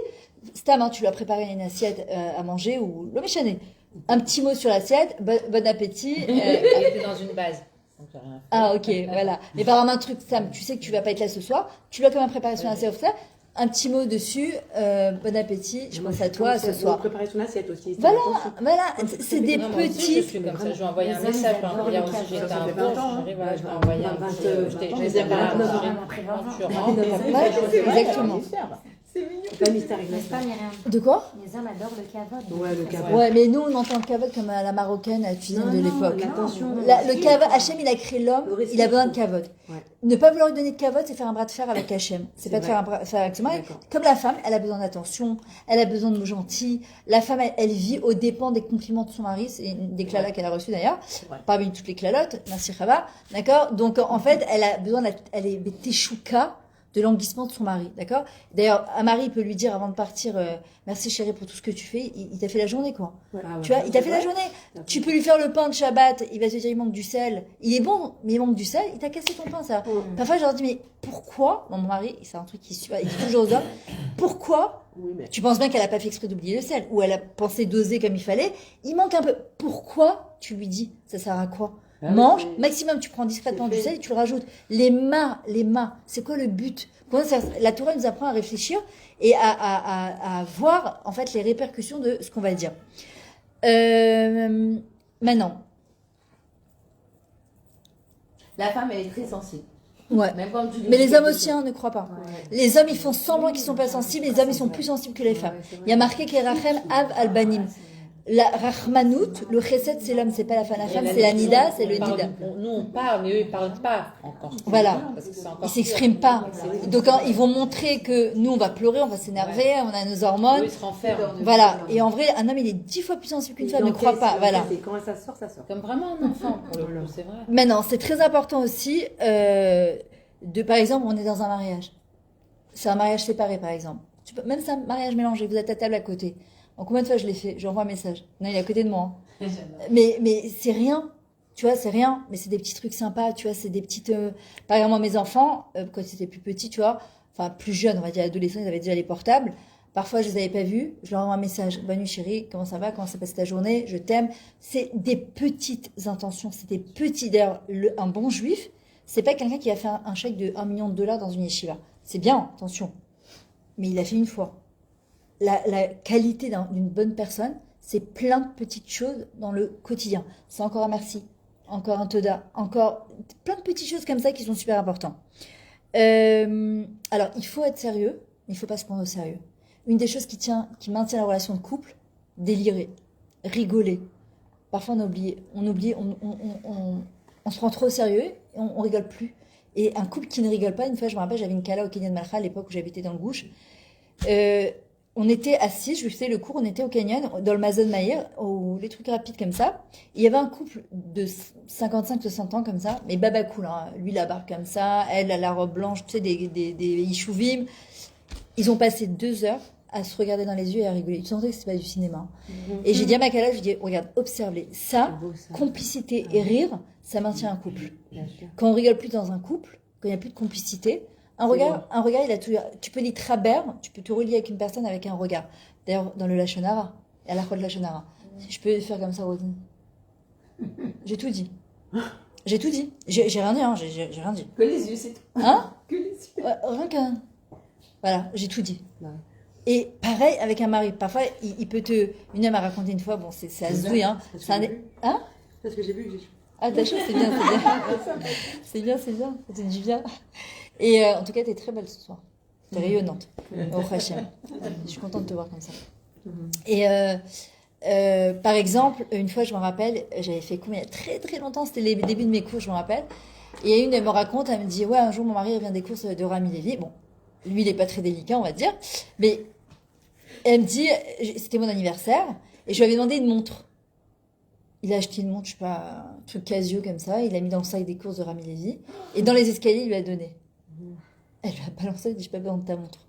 Stam, hein, tu lui as préparé une assiette à manger ou le méchané. Un petit mot sur l'assiette, bon appétit. Il était dans une base. Donc, j'ai rien fait. Ah, ok, voilà. Mais par exemple, un truc, Sam, tu sais que tu vas pas être là ce soir. Tu lui as quand même préparé son assiette. Ça. un petit mot dessus. Bon appétit. Je pense à toi ce soir. Préparer son assiette aussi. Voilà, c'est des Non, moi aussi, je petites. suis comme ça. Je vais envoyer un Les message. hommes, Hier ils aussi, adorent j'étais les à un cadeaux. bourg. Ça fait J'arrive 20 à envoyer un 20, petit. 20, J'étais à 29 ans. quand tu rentres. Exactement. C'est pas mystérieux. N'est-ce pas, Myriam? De quoi? Les hommes adorent le cavode. Ouais, le cavode. Ouais, mais nous, on entend le cavode comme à la marocaine, à la cuisine de l'époque. L'attention. Le cavode, Hachem, il a créé l'homme, il a besoin de cavode. Ouais. Ne pas vouloir lui donner de cavode, c'est faire un bras de fer avec Hachem. C'est pas de vrai. faire un bras de fer avec son mari. D'accord. Comme la femme, elle a besoin d'attention, elle a besoin de mots gentils. La femme, elle vit aux dépens des compliments de son mari. C'est une des clalas qu'elle a reçues d'ailleurs. vrai. Parmi toutes les clalottes. Merci Chava. D'accord? Donc, en fait, elle a besoin elle est teshuka de languissement de son mari, d'accord? D'ailleurs, un mari peut lui dire avant de partir, merci chérie pour tout ce que tu fais, il t'a fait la journée, quoi. Tu vois, il t'a fait la journée. Tu peux lui faire le pain de Shabbat, il va te dire il manque du sel. Il est bon, mais il manque du sel, il t'a cassé ton pain, ça. Parfois, je leur dis, mais pourquoi, mon mari, c'est un truc qui est il dit toujours aux hommes, pourquoi tu penses bien qu'elle a pas fait exprès d'oublier le sel, ou elle a pensé doser comme il fallait, il manque un peu. Pourquoi tu lui dis, ça sert à quoi? Mange, maximum tu prends discrètement du sel et tu le rajoutes. Les mains, c'est quoi le but? La Torah nous apprend à réfléchir et à voir en fait les répercussions de ce qu'on va dire. Maintenant. La femme, elle est très sensible. Ouais. Même quand tu lui Mais dis les hommes quelque aussi, chose. ne croient pas. Les hommes, ils font semblant qu'ils sont pas sensibles. Les hommes, ils sont plus sensibles que les femmes. Il y a marqué que Rachem Av Albanim. La Rachmanout, le Chesed, c'est l'homme, c'est pas la femme. La femme, c'est la Nida, c'est le Nida. Nous, on parle, mais eux, ils parlent pas encore. Voilà. Parce que c'est encore Ils s'expriment pas. Donc, ils vont montrer que nous, on va pleurer, on va s'énerver, on a nos Eux, hormones. ils se renferment. Voilà. Et en vrai, un homme, il est 10 fois plus sensible qu'une femme, ne crois pas. Voilà. Quand ça sort, ça sort. Comme vraiment un enfant, pour le coup, c'est vrai. Maintenant, c'est très important aussi, par exemple, on est dans un mariage. C'est un mariage séparé, par exemple. Même c'est un mariage mélangé, vous êtes à table à côté. En combien de fois je l'ai fait? J'envoie un message. Non, il est à côté de moi. Hein. Mais c'est rien. Tu vois, c'est rien. Mais c'est des petits trucs sympas. Tu vois, c'est des petites. Par exemple, moi, mes enfants, quand ils étaient plus petits, tu vois, enfin plus jeunes, on va dire adolescents, ils avaient déjà les portables. Parfois, je les avais pas vus. Je leur envoie un message. Bonne nuit, chérie. Comment ça va? Comment s'est passée ta journée? Je t'aime. C'est des petites intentions. C'est des petits. D'ailleurs, un bon juif, c'est pas quelqu'un qui a fait un chèque de $1 million dans une yeshiva. C'est bien, attention. Mais il l'a fait une fois. La qualité d'une bonne personne, c'est plein de petites choses dans le quotidien. C'est encore un merci, encore un toda, encore plein de petites choses comme ça qui sont super importantes. Alors, il faut être sérieux, mais il ne faut pas se prendre au sérieux. Une des choses qui maintient la relation de couple, délirer, rigoler. Parfois, on se prend trop au sérieux et on rigole plus. Et un couple qui ne rigole pas, une fois, je me rappelle, j'avais une kala au Canyon Malcha à l'époque où j'habitais dans le Gouche. On était assis, je faisais le cours, on était au canyon, dans le Mazon Maïr, ou les trucs rapides comme ça. Il y avait un couple de 55-60 ans comme ça, mais baba cool, hein. Lui la barbe comme ça, elle a la robe blanche, tu sais, des Yishuvim. Ils ont passé 2 heures à se regarder dans les yeux et à rigoler. Tu sentais que c'est pas du cinéma. Et j'ai dit à ma Kala, je lui dis, regarde, observe-les. Ça, complicité et rire, ça maintient un couple. Quand on rigole plus dans un couple, quand il n'y a plus de complicité, un regard, il a tout. Tu peux dire traber, tu peux te relier avec une personne avec un regard. D'ailleurs, dans le Lachonara, à la fois de Lachonara, je peux faire comme ça, Rosine. J'ai tout dit. J'ai tout dit. J'ai rien dit, hein. J'ai rien dit. Que les yeux, c'est tout. Hein? Que les yeux. Ouais, rien qu'un. Voilà, j'ai tout dit. Et pareil avec un mari. Parfois, il peut te. Une m'a raconté une fois, bon, c'est à Zouy, hein. Hein? Parce que j'ai vu que j'ai. Ah, d'accord, c'est bien, c'est bien. C'est bien, c'est bien. Ça te dit bien. Et en tout cas, t'es très belle ce soir. T'es rayonnante. Au Hachem. Je suis contente de te voir comme ça. Et par exemple, une fois, je me rappelle, j'avais fait combien? Très très longtemps, c'était les débuts de mes cours, je me rappelle. Et une, elle me raconte, elle me dit, ouais, un jour, mon mari revient des courses de Rami Lévy. Bon, lui, il est pas très délicat, on va dire. Mais elle me dit, c'était mon anniversaire, et je lui avais demandé une montre. Il a acheté une montre, je sais pas, un truc Casio comme ça, il l'a mis dans le sac des courses de Rami Lévy, et dans les escaliers, il lui a donné. Elle lui a balancé, elle dit, j'ai pas besoin de ta montre.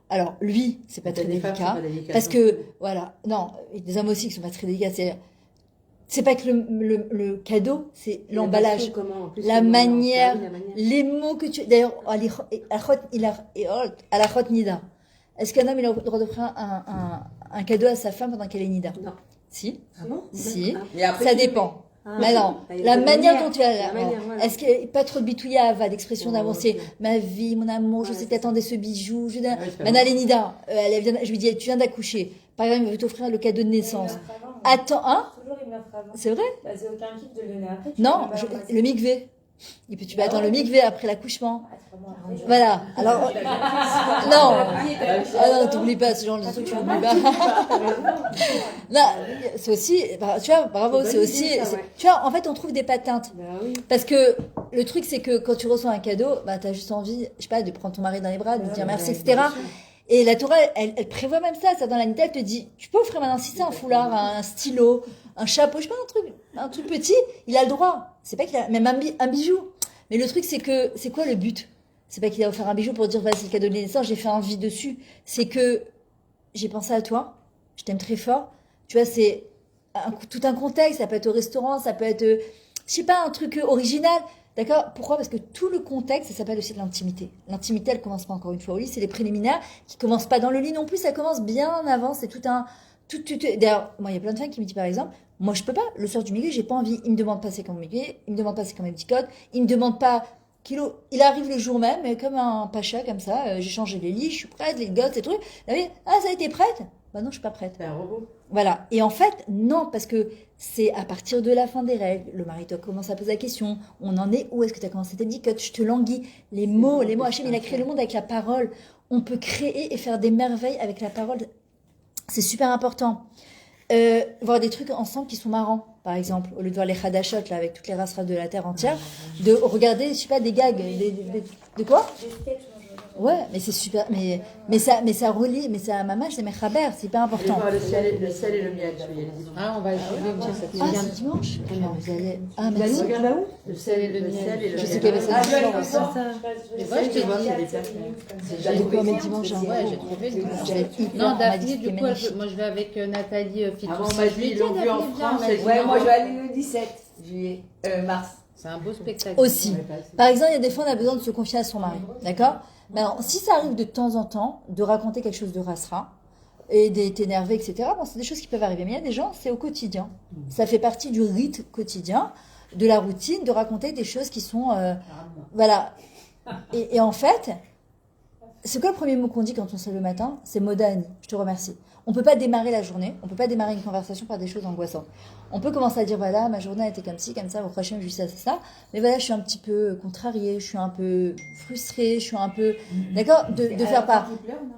Alors, lui, c'est pas très délicat, parce que, voilà, non, il y a des hommes aussi qui sont pas très délicats, c'est pas que le cadeau, c'est l'emballage, la manière, les mots que tu... D'ailleurs, à la Chot Nida, est-ce qu'un homme il a le droit d'offrir un cadeau à sa femme pendant qu'elle est Nida? Non. Si. Ah bon? Si. Mais après, Ça dépend. Mais non, il y a la pas de manière manière. dont tu as La manière, voilà. est-ce qu'il n'y a pas trop de bitouillava, d'expression Ouais, d'amour, c'est ok. ma vie, mon amour, je Ouais, sais que c'est t'attendais ce bijou. c'est pas Maintenant, bon. Lénida, je lui dis, tu viens d'accoucher. Par exemple, il veut t'offrir le cadeau de naissance. Attends, hein? Toujours, il m'offre avant. C'est vrai? Bah, c'est aucun kiff de le donner après. tu Non, peux pas l'embrasser. le migvé. Et puis tu vas attendre le migvé après l'accouchement. Ah, c'est pas bon, après, je- Voilà. Alors, non. Ah non, t'oublies pas ce genre de truc, tu l'oublies pas. Non, c'est aussi, bah, tu vois, bravo, C'est c'est bonne aussi, idée, ça, c'est- ouais. tu vois, en fait, on trouve des patentes. Bah oui. Parce que le truc, c'est que quand tu reçois un cadeau, bah, t'as juste envie, je sais pas, de prendre ton mari dans les bras, de lui dire merci, etc. Et la Torah, elle prévoit même ça dans la Nita, elle te dit, tu peux offrir maintenant, si c'est un foulard, un stylo, un chapeau, je sais pas, un truc petit, il a le droit. C'est pas qu'il a, même un bijou. Mais le truc, c'est que, c'est quoi le but? C'est pas qu'il a offert un bijou pour dire, vas-y, le cadeau de naissance, j'ai fait un vie dessus. C'est que, j'ai pensé à toi, je t'aime très fort. Tu vois, c'est tout un contexte, ça peut être au restaurant, ça peut être, je sais pas, un truc original. D'accord? Pourquoi? Parce que tout le contexte, ça s'appelle aussi de l'intimité. L'intimité, elle commence pas encore une fois au lit, c'est les préliminaires qui commencent pas dans le lit non plus, ça commence bien avant, c'est tout un, d'ailleurs, moi, il y a plein de femmes qui me disent par exemple, moi, je peux pas, le soir du milieu, j'ai pas envie, il me demande pas c'est quand mon milieu, il me demande pas c'est quand mes petits codes, il me demande pas, kilo, il arrive le jour même, comme un pacha, comme ça, j'ai changé les lits, je suis prête, les gosses, ces trucs. Ah, ça a été prête? Bah non, je suis pas prête. C'est un robot. Voilà. Et en fait, non, parce que c'est à partir de la fin des règles. Le mari te commence à poser la question. On en est où? Est-ce que tu as commencé tes dickotes? Je te languis. Les mots. Hachem, il a créé le monde avec la parole. On peut créer et faire des merveilles avec la parole. C'est super important. Voir des trucs ensemble qui sont marrants, par exemple, au lieu de voir les Hadashot, là, avec toutes les races de la terre entière, de regarder, je sais pas, des gags, de quoi? Des sketchs, moi, je- Ouais, mais c'est super, mais ça relie, mais ça, maman, c'est Mechaber, c'est hyper Allez important. voir le ciel et le miel, je vais y aller dimanche. Ah, on va jouer moi, cette Ah, semaine. c'est dimanche? Alors, vous allez, ah, Bah, merci. nous, regarde là-haut. Le sel et le miel. Je sais qu'il y avait ça Ah, dimanche ouais, aussi. ça. Mais moi, je te dis, J'ai quoi, mais dimanche, hein. Ouais, j'ai trouvé le dimanche. hyper, Non, on m'a dit Daphné, que du c'était coup, magnifique. moi je vais avec Nathalie Fitou. Avant, on m'a dit, ils l'ont vu en France. Ouais, moi je vais aller le 17 juillet, mars. C'est un beau spectacle. Aussi. Par exemple, il y a des fois, on a besoin de se confier à son mari. D'accord? Mais alors, si ça arrive de temps en temps, de raconter quelque chose de rasera, et d'être énervé, etc., bon, c'est des choses qui peuvent arriver. Mais il y a des gens, c'est au quotidien. Ça fait partie du rite quotidien, de la routine, de raconter des choses qui sont, voilà. Et en fait, c'est quoi le premier mot qu'on dit quand on se lève le matin? C'est Modani, je te remercie. On peut pas démarrer la journée, on peut pas démarrer une conversation par des choses angoissantes. On peut commencer à dire, voilà, ma journée a été comme ci, comme ça, au prochain, je dis ça. Mais voilà, je suis un petit peu contrariée, je suis un peu frustrée, je suis un peu, d'accord? De faire part.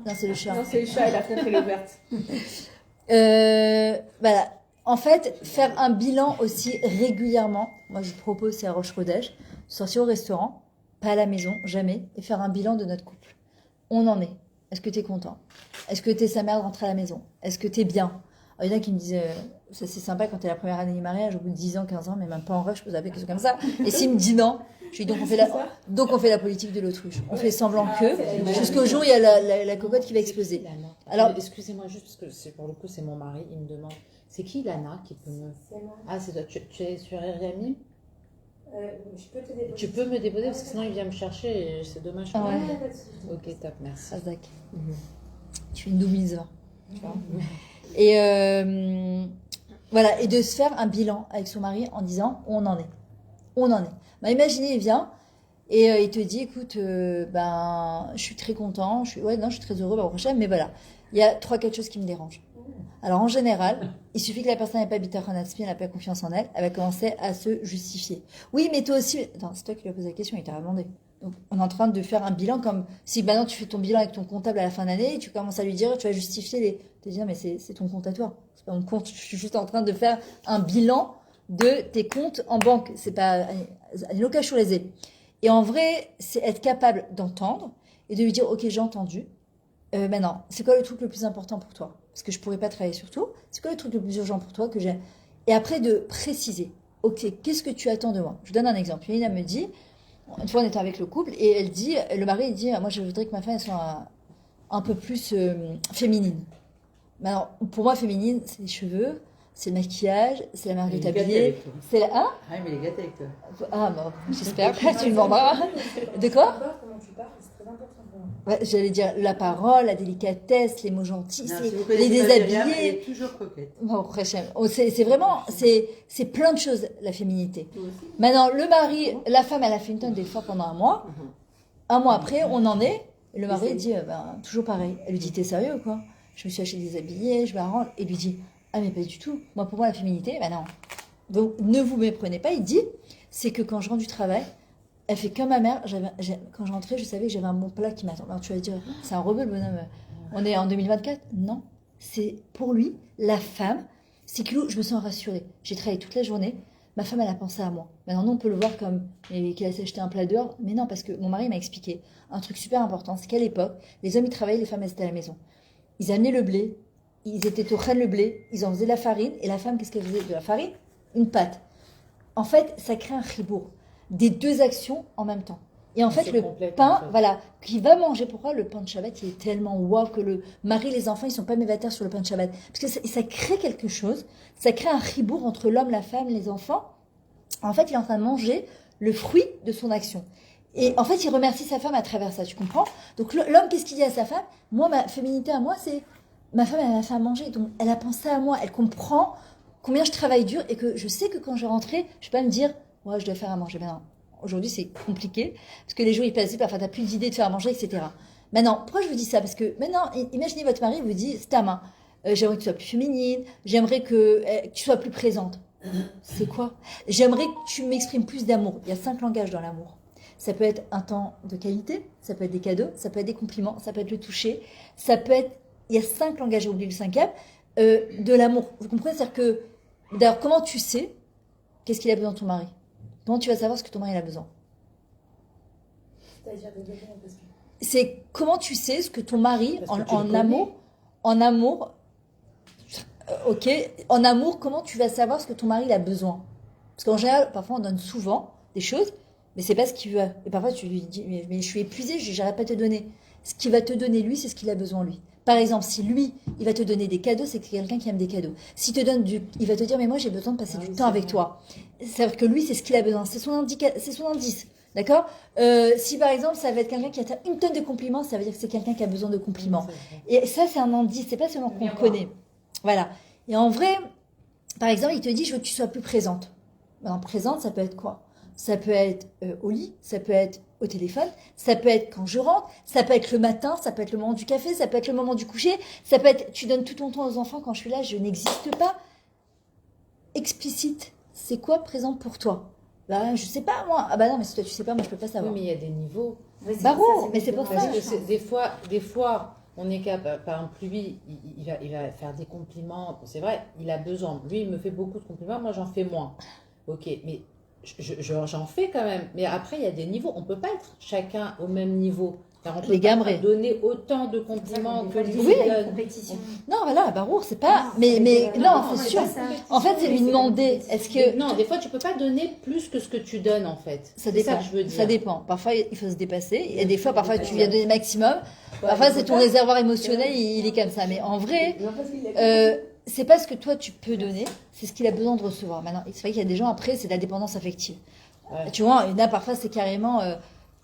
Non, c'est le chat. Non, c'est le chat et la fenêtre elle est ouverte. Voilà. En fait, faire un bilan aussi régulièrement. Moi, je vous propose, c'est à Roche-Rodèche, sortir au restaurant, pas à la maison, jamais, et faire un bilan de notre couple. On en est. Est-ce que tu es content? Est-ce que t'es sa mère de rentrer à la maison? Est-ce que tu es bien? Alors, il y en a qui me disent, ça c'est sympa quand t'es la première année du mariage, au bout de 10 ans, 15 ans, mais même pas en rush, je pose la question comme ça. Et s'il me dit non, je lui dis, donc on fait la politique de l'autruche. On fait semblant que, jusqu'au jour où il y a la cocotte qui va exploser. Alors, excusez-moi juste parce que pour le coup, c'est mon mari, il me demande. C'est qui Lana qui peut me. C'est moi. Ah, c'est toi. Tu es sur Airbnb? Je peux te déposer. Tu peux me déposer parce que sinon il vient me chercher et c'est dommage. Ah ouais. Pas de souci. Ok, top, merci. Azak. Tu es une doumiseur. Tu vois. Et voilà, et de se faire un bilan avec son mari en disant on en est. On en est. Bah, imaginez, il vient et il te dit écoute, ben, je suis très content, je suis très heureux, au prochain, mais voilà, il y a 3-4 choses qui me dérangent. Alors en général, il suffit que la personne n'ait pas bitachon atzmi, elle n'a pas confiance en elle, elle va commencer à se justifier. Oui, mais toi aussi. Attends, c'est toi qui lui as posé la question, il t'a demandé. Donc, on est en train de faire un bilan comme si maintenant tu fais ton bilan avec ton comptable à la fin d'année et tu commences à lui dire, tu vas justifier les. Tu te dis, non, mais c'est ton compte à toi. C'est pas mon compte. Je suis juste en train de faire un bilan de tes comptes en banque. C'est pas un location lésé. Et en vrai, c'est être capable d'entendre et de lui dire, ok, j'ai entendu. Maintenant, c'est quoi le truc le plus important pour toi? Parce que je pourrais pas travailler sur tout. C'est quoi le truc le plus urgent pour toi que j'ai? Et après, de préciser. Ok, qu'est-ce que tu attends de moi? Je donne un exemple. Yelena me dit, une fois on était avec le couple, et elle dit, le mari il dit, moi je voudrais que ma femme elle soit un peu plus féminine. Mais alors, pour moi, féminine, c'est les cheveux, c'est le maquillage, c'est la manière de Il est gâté t'habiller, avec toi. c'est la... Hein Ah, mais il est gâté avec toi. Ah, bon, j'espère que tu le demanderas. De quoi? Comment tu parles, c'est très important pour moi. Ouais, j'allais dire la parole, la délicatesse, les mots gentils, Non, c'est si vous les connaissez pas Myriam, elle déshabiller. est toujours coquette. Bon, Hachem. Oh, c'est vraiment, c'est plein de choses, la féminité. Maintenant, le mari, la femme, elle a fait une tonne d'efforts pendant un mois. Un mois après, on en est. Et le mari dit, toujours pareil. Elle lui dit, t'es sérieux ou quoi? Je me suis acheté des habillés, je m'arrange. Et lui dit, ah, mais pas du tout. Moi, pour moi, la féminité, non. Donc, ne vous méprenez pas. Il dit, c'est que quand je rentre du travail, elle fait comme ma mère. Quand je rentrais, je savais que j'avais un bon plat qui m'attend. Alors, tu vas dire, c'est un rebelle, bonhomme. On est en 2024? Non. C'est pour lui, la femme, c'est que je me sens rassurée. J'ai travaillé toute la journée. Ma femme, elle a pensé à moi. Maintenant, nous, on peut le voir comme qu'elle s'est acheté un plat dehors. Mais non, parce que mon mari m'a expliqué un truc super important. C'est qu'à l'époque, les hommes, ils travaillaient, les femmes, elles étaient à la maison. Ils amenaient le blé. Ils étaient au chêne le blé. Ils en faisaient de la farine. Et la femme, qu'est-ce qu'elle faisait de la farine? Une pâte. En fait, ça crée un chibour. Des deux actions en même temps. Et en fait, C'est le complet, pain, en fait. voilà, qui va manger, pourquoi le pain de Shabbat, il est tellement waouh que le mari et les enfants, ils sont pas mévataires sur le pain de Shabbat. Parce que ça crée quelque chose. Ça crée un chibour entre l'homme, la femme, les enfants. En fait, il est en train de manger le fruit de son action. Et en fait, il remercie sa femme à travers ça, tu comprends? Donc l'homme, qu'est-ce qu'il dit à sa femme? Moi, ma féminité à moi, c'est ma femme, elle m'a fait à manger. Donc elle a pensé à moi, elle comprend combien je travaille dur et que je sais que quand je vais rentrer, je vais pas me dire, ouais, je dois faire à manger. Ben non, aujourd'hui, c'est compliqué parce que les jours, ils passent vite, parfois, t'as plus d'idées de faire à manger, etc. Maintenant, pourquoi je vous dis ça? Parce que maintenant, imaginez votre mari vous dit, c'est ta main. J'aimerais que tu sois plus féminine, j'aimerais que tu sois plus présente. C'est quoi? J'aimerais que tu m'exprimes plus d'amour. Il y a 5 langages dans l'amour. Ça peut être un temps de qualité, ça peut être des cadeaux, ça peut être des compliments, ça peut être le toucher, ça peut être... Il y a 5 langages, j'ai oublié le 5e, de l'amour. Vous comprenez? C'est-à-dire que, d'ailleurs, comment tu sais qu'est-ce qu'il a besoin de ton mari? Comment tu vas savoir ce que ton mari a besoin? C'est-à-dire de développer parce que. C'est comment tu sais ce que ton mari, Parce que tu le en amour, ok, en amour, comment tu vas savoir ce que ton mari il a besoin? Parce qu'en général, parfois on donne souvent des choses, mais c'est pas ce qu'il veut. Et parfois tu lui dis, mais je suis épuisée, j'arrête pas de te donner. Ce qu'il va te donner lui, c'est ce qu'il a besoin lui. Par exemple, si lui, il va te donner des cadeaux, c'est quelqu'un qui aime des cadeaux. S'il te donne il va te dire, mais moi j'ai besoin de passer du temps avec toi. C'est-à-dire que lui, c'est ce qu'il a besoin, c'est son indice. D'accord? Si par exemple, ça va être quelqu'un qui a une tonne de compliments, ça veut dire que c'est quelqu'un qui a besoin de compliments. Et ça, c'est un indice, c'est pas seulement qu'on connaît. Voilà. Et en vrai, par exemple, il te dit, je veux que tu sois plus présente. Alors, présente, ça peut être quoi? Ça peut être au lit, ça peut être au téléphone, ça peut être quand je rentre, ça peut être le matin, ça peut être le moment du café, ça peut être le moment du coucher, ça peut être, tu donnes tout ton temps aux enfants, quand je suis là, je n'existe pas. Explicite, c'est quoi présent pour toi? Bah, je sais pas, moi. Ah bah non, mais si toi tu sais pas, moi je peux pas Oui, savoir. mais il y a des niveaux. Barreau, mais c'est pour ça. Parce que des fois, on est capable. Par exemple, lui, il va faire des compliments. C'est vrai, il a besoin. Lui, il me fait beaucoup de compliments. Moi, j'en fais moins. Ok, mais j'en fais quand même. Mais après, il y a des niveaux. On peut pas être chacun au même niveau. Car on peut Les pas gambrés. donner autant de compliments que lui Oui. donne. Compétition. Non, voilà, Barour, c'est pas. Mais non, c'est sûr. En fait, c'est lui demander, est-ce que. Non, des fois, tu peux pas donner plus que ce que tu donnes, en fait. Ça C'est dépend. ça que je veux dire. Ça dépend. Parfois, il faut se dépasser. Il y a des fois, parfois, tu lui as donné le maximum. Parfois, c'est ton réservoir émotionnel, il est comme ça. Mais en vrai, c'est pas ce que toi tu peux donner, c'est ce qu'il a besoin de recevoir. Maintenant, c'est vrai qu'il y a des gens, après, c'est de la dépendance affective. Ouais. Tu vois, il y en a parfois, c'est carrément.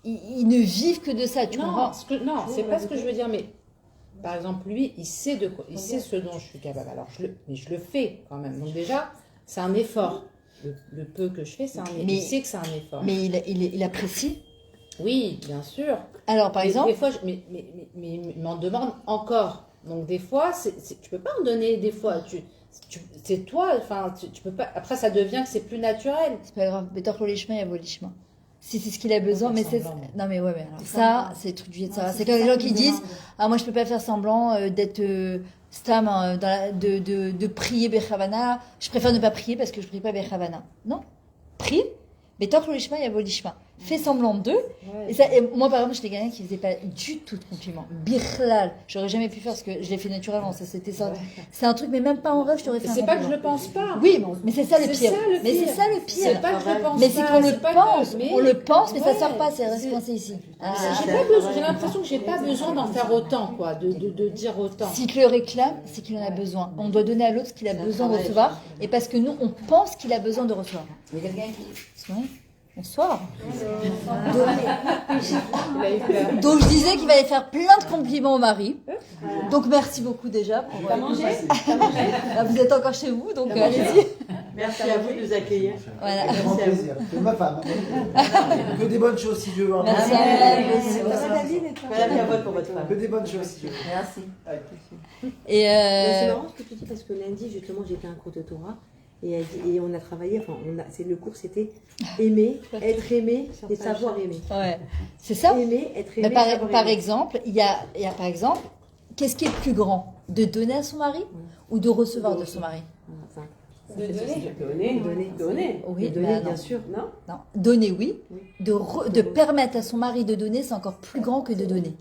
Ils ne vivent que de ça, tu comprends? Non, c'est pas ce que je veux dire, mais par exemple, lui, il sait il sait ce dont je suis capable. Alors, mais je le fais quand même. Donc déjà, c'est un effort. Le peu que je fais, c'est un effort. Mais- Il sait que c'est un effort. Mais il apprécie. Oui, bien sûr. Alors, par Mais exemple, des fois, mais il m'en demande encore. Donc des fois, tu peux pas en donner. Des fois, c'est toi. Enfin, tu peux pas. Après, ça devient que c'est plus naturel. c'est pas grave, Betor le lishma, il y a lishma. Si c'est ce qu'il a besoin, mais c'est. semblant. Non, mais ouais, mais alors, ça, c'est le truc du ça. C'est comme les gens qui disent, ah, moi, je peux pas faire semblant d'être stam, de prier Bechavana. Je préfère ne pas prier parce que je prie pas Bechavana. Non. Prie, Betor le lishma, il y a lishma. fait semblant d'eux. Ouais. Et moi, par exemple, j'étais quelqu'un qui faisait pas du tout de compliments. Birlal. J'aurais jamais pu faire parce que je l'ai fait naturellement. C'était ça. C'est un truc, mais même pas en rêve, je t'aurais fait un C'est pas que je compliment. le pense pas. Oui, mais c'est ça le C'est pire. ça, le Mais pire. c'est ça le pire. C'est pas que je le pense Mais pas. c'est qu'on le pas pense. que- mais- On le pense, mais ça Ouais. sort pas. C'est C'est- coincé ici. Ah. J'ai l'impression que j'ai pas besoin d'en faire autant, quoi, de dire autant. S'il te le réclame, c'est qu'il en a besoin. On doit donner à l'autre ce qu'il a besoin de recevoir. Et parce que nous, on pense qu'il a besoin de recevoir. Il y a quelqu'un qui. Bonsoir. Il a eu peur. Donc je disais qu'il va aller faire plein de compliments au mari. Donc merci beaucoup déjà. Pour, T'as mangé Vous êtes encore chez vous, donc allez-y. Merci à vous de nous accueillir. Voilà. Avec grand plaisir. C'est ma femme. Que des bonnes choses si Dieu veut. Merci à vous. Ça va, David, et toi Madame la vote pour votre femme. Que des bonnes choses si Dieu veut. Merci. Et C'est marrant ce que tu dis parce que lundi, justement, j'ai fait un cours de Torah et on a travaillé, le cours c'était aimer, être aimé et savoir aimer. ouais, c'est ça. Aimer, être Mais aimé, par, savoir par aimer. exemple, il y a par exemple, qu'est-ce qui est plus grand, de donner à son mari ou de recevoir de son mari? Enfin, De donner. Donner. Oui, donner, bah non. bien sûr. Non. Non, donner oui, de permettre à son mari de donner, c'est encore plus grand que de donner.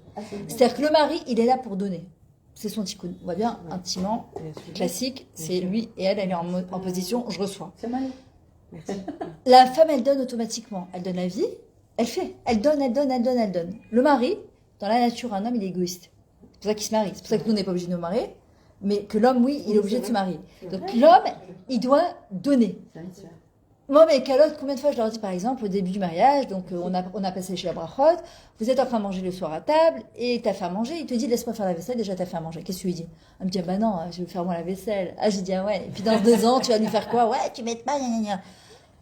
C'est-à-dire que le mari, il est là pour donner. C'est son tikkun. On voit bien, intimement, classique, c'est lui et elle est en position, je reçois. C'est mal. La femme, elle donne automatiquement. Elle donne la vie, elle fait. Elle donne, elle donne, elle donne, elle donne. Le mari, dans la nature, un homme, il est égoïste. C'est pour ça qu'il se marie. C'est pour ça que nous, on n'est pas obligé de nous marier. Mais que l'homme, oui, il est obligé de se marier. Donc l'homme, il doit donner. Moi, mes calottes, combien de fois je leur dis, par exemple, au début du mariage, donc on a passé chez la brachot, vous êtes en train de manger le soir à table, et t'as fait à manger, il te dit, laisse-moi faire la vaisselle, déjà t'as fait à manger. Qu'est-ce que tu lui dis? Elle me dit, ah bah non, je vais faire moi la vaisselle. Ah, j'ai dit, ah ouais. Et puis dans 2 ans, tu vas lui faire quoi? Ouais, tu m'aides pas, gna gna gna.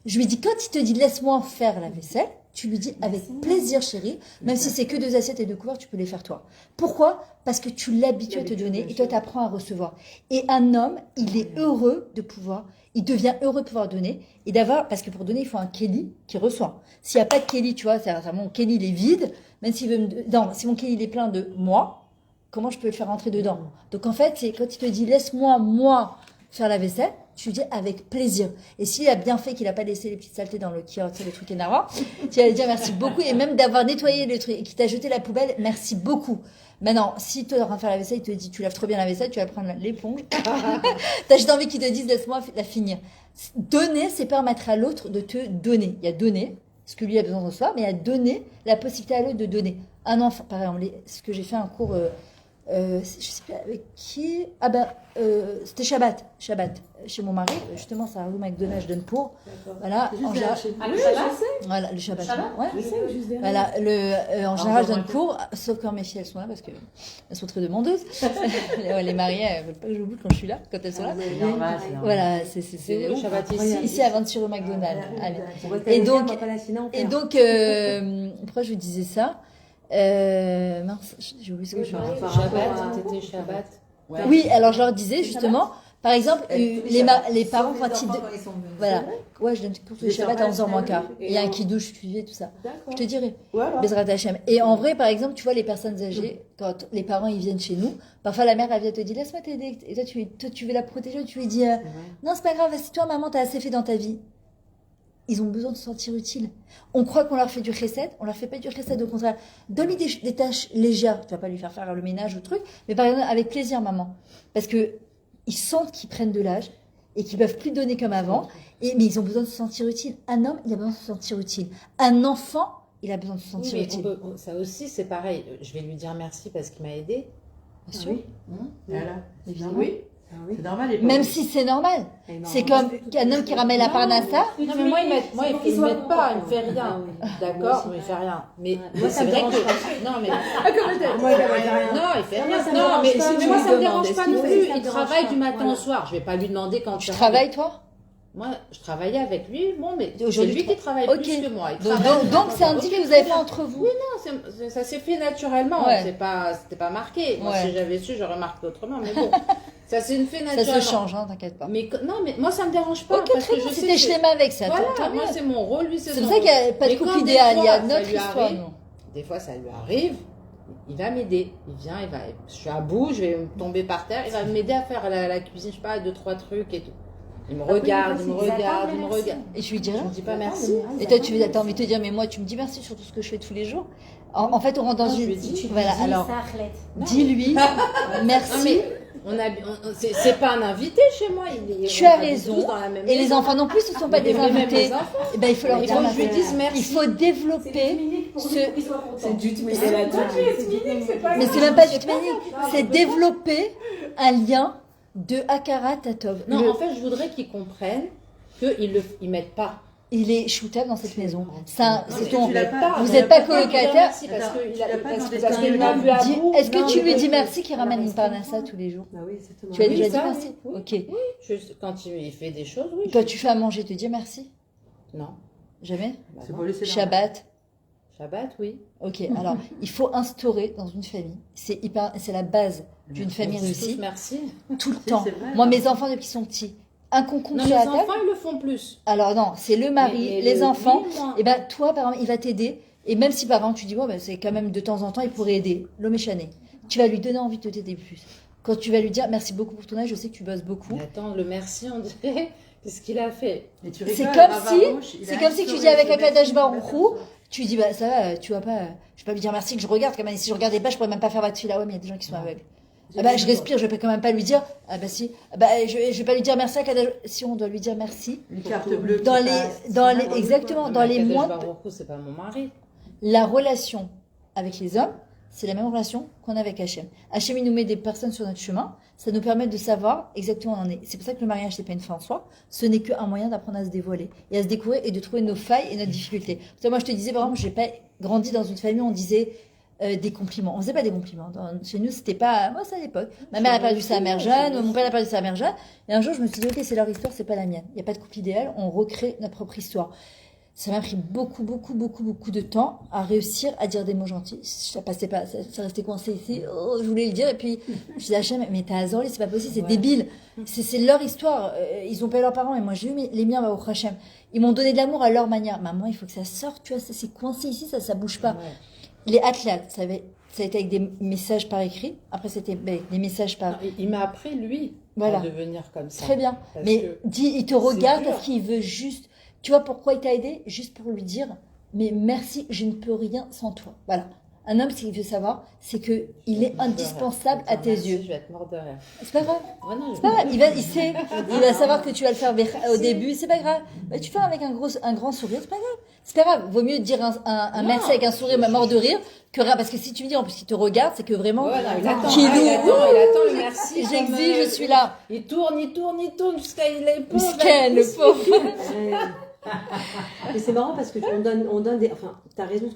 Je lui dis, quand il te dit, laisse-moi faire la vaisselle, tu lui dis, avec plaisir, chérie, même si c'est que 2 assiettes et 2 couverts, tu peux les faire toi. Pourquoi? Parce que tu l'habitues à te donner, et toi, t'apprends à recevoir. Et un homme, il est heureux de pouvoir, il devient heureux de pouvoir donner, et d'avoir, parce que pour donner, il faut un Kelly qui reçoit. S'il n'y a pas de Kelly, tu vois, mon Kelly, il est vide, même s'il veut non, si mon Kelly, il est plein de moi, comment je peux le faire rentrer dedans? Donc en fait, c'est quand il te dit, laisse-moi, moi, faire la vaisselle, tu lui dis avec plaisir. Et s'il a bien fait qu'il n'a pas laissé les petites saletés dans le kiosque, le truc énervant, tu vas lui dire merci beaucoup. Et même d'avoir nettoyé le truc et qu'il t'a jeté la poubelle, merci beaucoup. Maintenant, si tu es en train de faire la vaisselle, il te dit tu laves trop bien la vaisselle, tu vas prendre l'éponge. T'as juste envie qu'il te dise laisse-moi la finir. Donner, c'est permettre à l'autre de te donner. Il y a donner, ce que lui a besoin de soi, mais il y a donner la possibilité à l'autre de donner. Un enfant, par exemple, ce que j'ai fait un cours, je sais plus avec qui, c'était Shabbat, chez mon mari, justement, c'est un room McDonald's, je donne pour, voilà, en général, Ah, le Shabbat voilà, le Shabbat, ouais. Je sais, juste derrière. Voilà, en général, je donne cours, sauf quand mes filles, elles sont là, parce qu'elles sont très demandeuses. Les mariées, elles veulent pas que je bouge quand je suis là, quand elles sont là. C'est normal. Voilà, c'est Le Shabbat ici à 26 rue McDonald's. Allez. On va Et t'amuser, donc- on va pas la chiner en Et faire. donc, pourquoi je vous disais ça? Mince, j'ai oublié ce que je voulais dire. Shabbat, t'étais Shabbat. Ouais. Oui, alors je leur disais justement, par exemple, les parents quand ils... Voilà, ouais, je donne cours tous les Shabbat à 11h moins quart. Il y a un qui douche, suivi, tout ça. Je te dirai. Voilà. Bezrat Hashem. Et en vrai, par exemple, tu vois, les personnes âgées, quand les parents ils viennent chez nous, parfois la mère elle vient te dire laisse-moi t'aider. Et toi, tu veux la protéger, tu lui dis non, c'est pas grave, si toi, maman, t'as assez fait dans ta vie. Ils ont besoin de se sentir utiles. On croit qu'on leur fait du chesed, on leur fait pas du chesed, au contraire. Donne-lui des tâches légères. Tu vas pas lui faire le ménage ou le truc, mais par exemple, avec plaisir, maman. Parce que ils sentent qu'ils prennent de l'âge et qu'ils peuvent plus donner comme avant, mais ils ont besoin de se sentir utiles. Un homme, il a besoin de se sentir utile. Un enfant, il a besoin de se Oui, sentir mais utile. ça aussi, c'est pareil. Je vais lui dire merci parce qu'il m'a aidé. Bien sûr. Voilà. Évidemment. Oui. C'est normal. les Même pauvres. si c'est normal. C'est comme un homme qui ramène la parnassa. Non, mais moi, il m'aide pas, il me fait rien. D'accord, mais il fait rien. Mais c'est vrai que. Non, mais. Moi, il a rien. Non, il fait Moi, rien. ça me Non, dérange mais pas, moi, tu ça lui me demandes. dérange Est-ce pas qu'il non fait plus. ça, Il ça me travaille dérange du pas. matin au soir. Je vais pas lui demander quand Tu travailles, toi? Moi, je travaillais avec lui. Bon, mais c'est Aujourd'hui, lui qui travaille ok. plus que moi. Il Donc, travaille- donc c'est un deal que vous avez fait entre vous. Non, ça s'est fait naturellement. Ouais. C'était pas marqué. Moi, Ouais. si j'avais su, j'aurais marqué autrement. Mais bon, ça s'est fait Ça naturellement. se change, hein, t'inquiète pas. Mais non, mais moi, ça me dérange pas. Ok, parce très que bien, je si sais t'es que- schéma avec ça. Voilà, tant moi mieux. c'est mon rôle, lui c'est C'est son pour ça rôle. qu'il n'y a pas de Mais couple quand des idéal, il y a fois, ça notre lui histoire, arrive, nous. Des fois ça lui arrive, il va m'aider. Il vient, je suis à bout, je vais tomber par terre, il va m'aider à faire la cuisine, je sais pas, 2-3 trucs et tout. Il me regarde, il me ils regarde, attendent il me le merci. regarde. Et je lui dis Je rien. ne dis pas merci. Et toi, as envie de te dire, mais moi, tu me dis merci sur tout ce que je fais tous les jours. En fait, on rentre dans Non, je une. lui ai dit. Voilà, alors, Ça arrête. dis-lui merci. Non, mais c'est pas un invité chez moi. Tu on as habite raison. tous dans la même Et les maison. enfants non plus, ce ne sont pas des Mais même invités. les enfants. Eh ben, il faut leur Il dire faut que je merci. lui dise merci. Il faut développer C'est du tout, mais c'est la Mais c'est même pas du tmanique, c'est développer un lien de Akara Tatov. Non, en fait, je voudrais qu'ils comprennent qu'ils ne mettent pas. Il est shootable dans cette maison. C'est mais ton. tu l'as pas. Vous Tu n'êtes l'as pas pas colocataire. Merci parce Attends, qu'il tu l'as pas parce dans que- des parce qu'il standards. m'a vu à Dis- bout. Est-ce que Non, tu lui mais- dis merci qu'il ramène une parnassa tous les jours? Ah oui, exactement. Tu as Oui, déjà dit ça, merci? oui. Ok. Quand il fait des choses, oui. Quand tu fais à manger, tu dis merci? Non. Jamais? Bah C'est non. pour laisser la- Shabbat? Shabbat, oui. Ok, alors il faut instaurer dans une famille, c'est la base d'une famille Tous réussie, merci. tout le Si, temps. c'est vrai. Moi, mes enfants, depuis qu'ils sont petits, un concombre Non, sur les la table. enfants, ils le font plus. Alors non, c'est le mari, Mais les le- enfants. oui, moi. Et ben toi, par exemple, il va t'aider. Et même si par exemple tu dis, bon, ben, c'est quand même de temps en temps, il pourrait aider. L'homme est chané. Tu vas lui donner envie de t'aider plus. Quand tu vas lui dire, merci beaucoup pour ton aide, je sais que tu bosses beaucoup. Mais attends, le merci, on dirait. Qu'est-ce qu'il a fait? Mais tu C'est rigoles, comme Rav si- Arouche, il c'est a comme si tu instauré dis avec ce Akadosh merci, Baruch il va Hu, faire ça. Tu dis, bah ça va, tu vas pas, je vais pas lui dire merci que je regarde, quand même, si je regardais pas, je pourrais même pas faire ma fila. Ouais, mais il y a des gens qui sont aveugles. Ah bah, je respire, je vais quand même pas lui dire, ah bah si, ah bah, je vais pas lui dire merci à Kadosh. Si on doit lui dire merci, Une carte bleue. qui dans passe, les, c'est exactement, Non, dans mais les Akadosh mois, Baruch Hu, c'est pas mon mari. la relation avec les hommes, c'est la même relation qu'on a avec Hachem. Hachem, il nous met des personnes sur notre chemin, ça nous permet de savoir exactement où on en est. C'est pour ça que le mariage, c'est pas une fin en soi, ce n'est qu'un moyen d'apprendre à se dévoiler et à se découvrir et de trouver nos failles et notre difficulté. Parce que moi, je te disais, par exemple, j'ai pas grandi dans une famille où on disait des compliments. On faisait pas des compliments. Chez nous, c'était pas, moi, c'est à l'époque. Ma mère a perdu sa mère jeune, mon père a perdu sa mère jeune. Et un jour, je me suis dit, ok, c'est leur histoire, c'est pas la mienne. Il n'y a pas de couple idéal, on recrée notre propre histoire. Ça m'a pris beaucoup de temps à réussir à dire des mots gentils. Ça passait pas, ça restait coincé ici. Oh, je voulais le dire et puis je disais Hachem, mais t'as Azorli, c'est pas possible, c'est débile. C'est leur histoire. Ils ont pas eu leurs parents et moi j'ai eu les miens, au Hachem. Ils m'ont donné de l'amour à leur manière. Maman, il faut que ça sorte, tu vois, c'est coincé ici, ça bouge pas. Ouais. Les athlètes, ça a été avec des messages par écrit. Après, c'était avec des messages par. Non, il m'a appris, lui, Voilà. à devenir comme ça. Très bien. Parce Mais que il te regarde dur. parce qu'il veut juste. Tu vois pourquoi il t'a aidé? Juste pour lui dire, mais merci, je ne peux rien sans toi. Voilà. Un homme, ce qu'il veut savoir, c'est que il est indispensable à tes Merci, yeux. Je vais être mort de rire. C'est pas grave. Ouais, non, C'est pas grave. Il va savoir que tu vas le faire au début. C'est pas grave. Bah, tu fais avec un grand sourire. C'est pas grave. C'est pas grave. Vaut mieux dire un Non. merci avec un sourire, mort de rire, parce que si tu me dis en plus qu'il te regarde, c'est que vraiment. Ouais, non, il attend, Qu'il il attend le merci. J'exige, je suis là. Il tourne jusqu'à il est pauvre. Misken, le pauvre. Mais c'est marrant parce que on donne des. Enfin, t'as raison,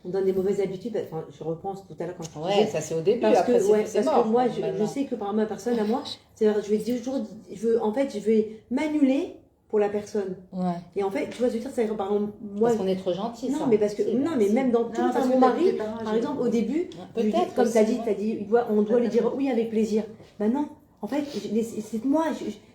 on donne des mauvaises habitudes. Enfin, je repense tout à l'heure quand tu Ouais, disais. ça c'est au début. Parce Après, que, c'est parce mort. que moi, je maintenant. sais que par ma personne à moi, c'est-à-dire, je vais toujours, je vais m'annuler pour la personne. Ouais. Et en fait, tu vois, je veux dire, c'est par exemple, moi. Parce qu'on est trop gentil. Non, ça. mais parce que, Si, non, mais même dans tout, Non, parce mon que mari, tes parents, par exemple, au début, je lui dis, Peut-être. comme tu as aussi. dit, on doit lui dire oui avec plaisir. Ben non, en fait,